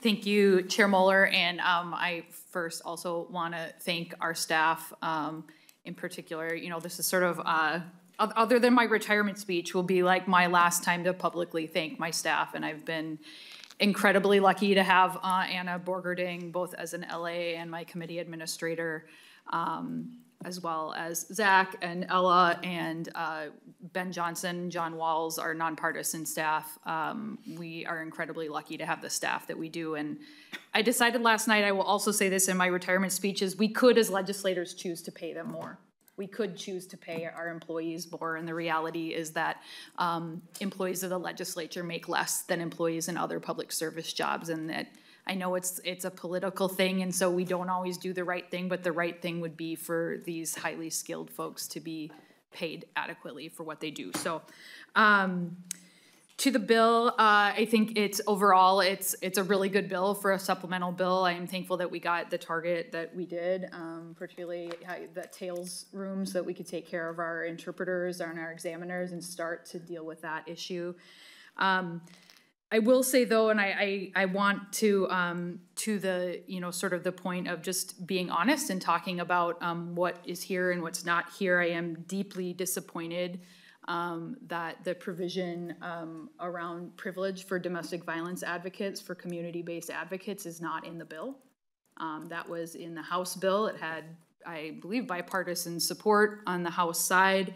Thank you, Chair Moller, and I first also want to thank our staff in particular. You know, this is sort of, other than my retirement speech, will be like my last time to publicly thank my staff, and I've been incredibly lucky to have Anna Borgerding both as an LA and my committee administrator as well as Zach and Ella and Ben Johnson, John Walls, our nonpartisan staff. We are incredibly lucky to have the staff that we do. And I decided last night, I will also say this in my retirement speeches, we could as legislators choose to pay them more. We could choose to pay our employees more, and the reality is that employees of the legislature make less than employees in other public service jobs, and that I know it's a political thing, and so we don't always do the right thing, but the right thing would be for these highly skilled folks to be paid adequately for what they do. So to the bill, I think it's a really good bill for a supplemental bill. I am thankful that we got the target that we did, particularly the tails rooms, that we could take care of our interpreters and our examiners and start to deal with that issue. I will say though, and I want to the, sort of the point of just being honest and talking about what is here and what's not here. I am deeply disappointed that the provision around privilege for domestic violence advocates, for community-based advocates, is not in the bill. That was in the House bill. It had, I believe, bipartisan support on the House side.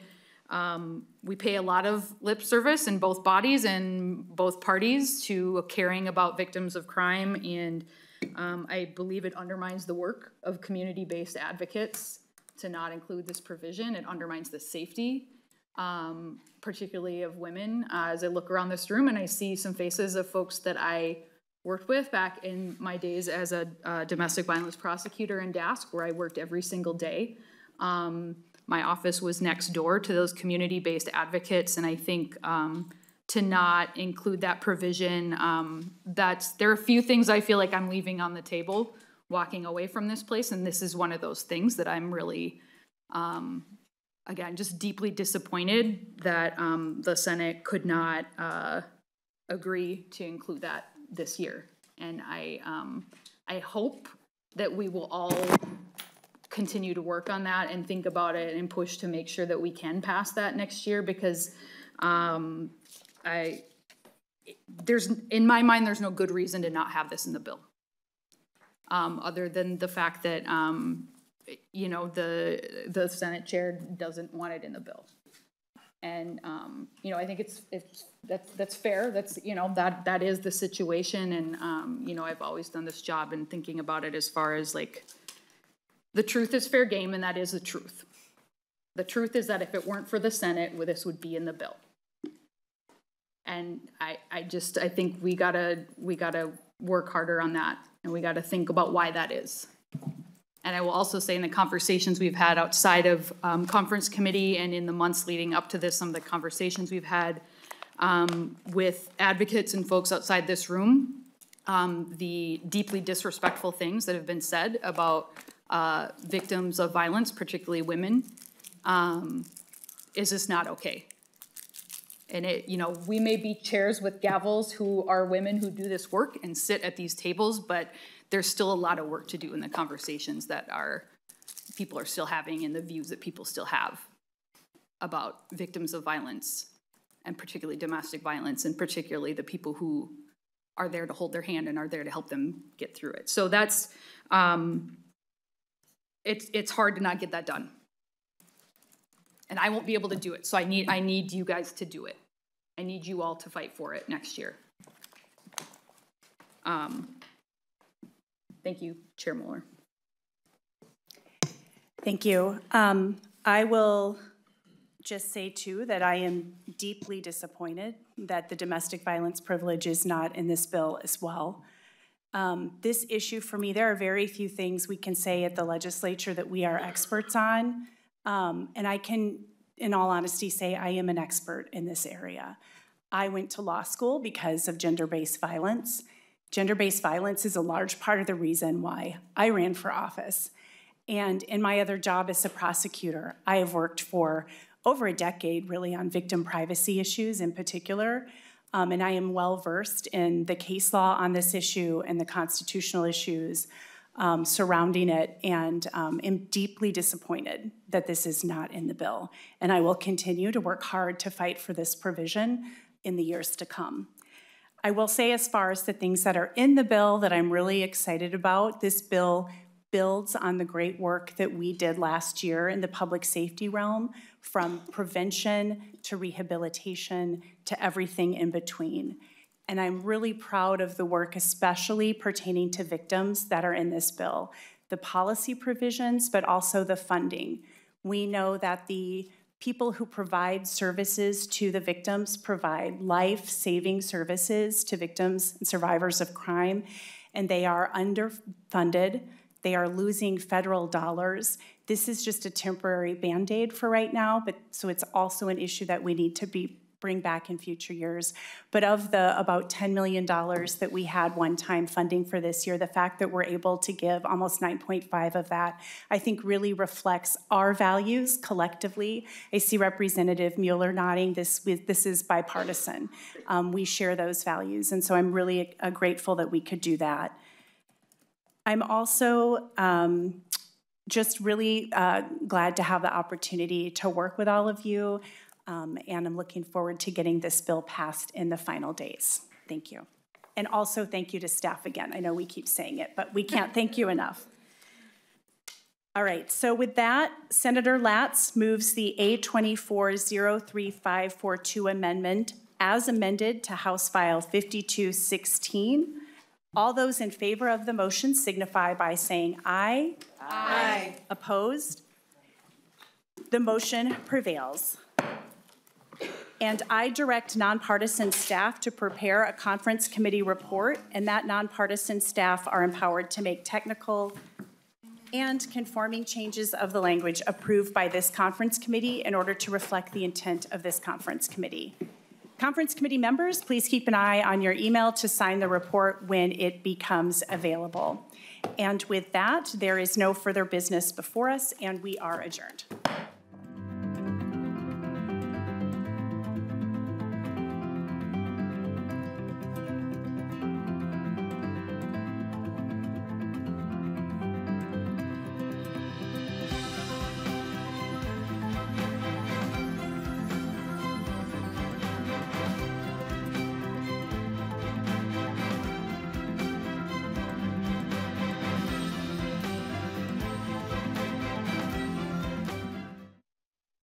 We pay a lot of lip service in both bodies and both parties to caring about victims of crime, and I believe it undermines the work of community-based advocates to not include this provision. It undermines the safety, particularly of women. As I look around this room and I see some faces of folks that I worked with back in my days as a domestic violence prosecutor in DASC, where I worked every single day. My office was next door to those community-based advocates, and I think to not include that provision, there are a few things I feel like I'm leaving on the table walking away from this place, and this is one of those things that I'm really, again, just deeply disappointed that the Senate could not agree to include that this year. And I hope that we will all continue to work on that and think about it and push to make sure that we can pass that next year, because in my mind, there's no good reason to not have this in the bill, other than the fact that the Senate chair doesn't want it in the bill. And I think that's fair. That's that is the situation. And I've always done this job and thinking about it as far as like, the truth is fair game, and that is the truth. The truth is that if it weren't for the Senate, this would be in the bill. And I think we gotta work harder on that, and we gotta think about why that is. And I will also say, in the conversations we've had outside of conference committee and in the months leading up to this, some of the conversations we've had with advocates and folks outside this room, the deeply disrespectful things that have been said about victims of violence, particularly women, is just not okay. And we may be chairs with gavels who are women who do this work and sit at these tables, but there's still a lot of work to do in the conversations that people are still having and the views that people still have about victims of violence, and particularly domestic violence, and particularly the people who are there to hold their hand and are there to help them get through it. So that's, it's hard to not get that done. And I won't be able to do it, so I need you guys to do it. I need you all to fight for it next year. Thank you, Chair Moller. Thank you. I will just say, too, that I am deeply disappointed that the domestic violence privilege is not in this bill as well. This issue, for me, there are very few things we can say at the legislature that we are experts on. And I can, in all honesty, say I am an expert in this area. I went to law school because of gender-based violence. Gender-based violence is a large part of the reason why I ran for office. And in my other job as a prosecutor, I have worked for over a decade, really, on victim privacy issues in particular. And I am well-versed in the case law on this issue and the constitutional issues surrounding it, and am deeply disappointed that this is not in the bill. And I will continue to work hard to fight for this provision in the years to come. I will say, as far as the things that are in the bill that I'm really excited about, this bill builds on the great work that we did last year in the public safety realm, from prevention to rehabilitation to everything in between. And I'm really proud of the work, especially pertaining to victims, that are in this bill. The policy provisions, but also the funding. We know that the people who provide services to the victims provide life-saving services to victims and survivors of crime, and they are underfunded. They are losing federal dollars. This is just a temporary Band-Aid for right now, but so it's also an issue that we need to bring back in future years. But of the about $10 million that we had one-time funding for this year, the fact that we're able to give almost 9.5 of that, I think really reflects our values collectively. I see Representative Mueller nodding. This is bipartisan. We share those values, and so I'm really grateful that we could do that. I'm also just really glad to have the opportunity to work with all of you. And I'm looking forward to getting this bill passed in the final days. Thank you. And also thank you to staff again. I know we keep saying it, but we can't thank you enough. All right, so with that, Senator Latz moves the A24-03542 amendment as amended to House File 5216. All those in favor of the motion signify by saying aye. Aye. Opposed? The motion prevails. And I direct nonpartisan staff to prepare a conference committee report, and that nonpartisan staff are empowered to make technical and conforming changes of the language approved by this conference committee in order to reflect the intent of this conference committee. Conference committee members, please keep an eye on your email to sign the report when it becomes available. And with that, there is no further business before us, and we are adjourned.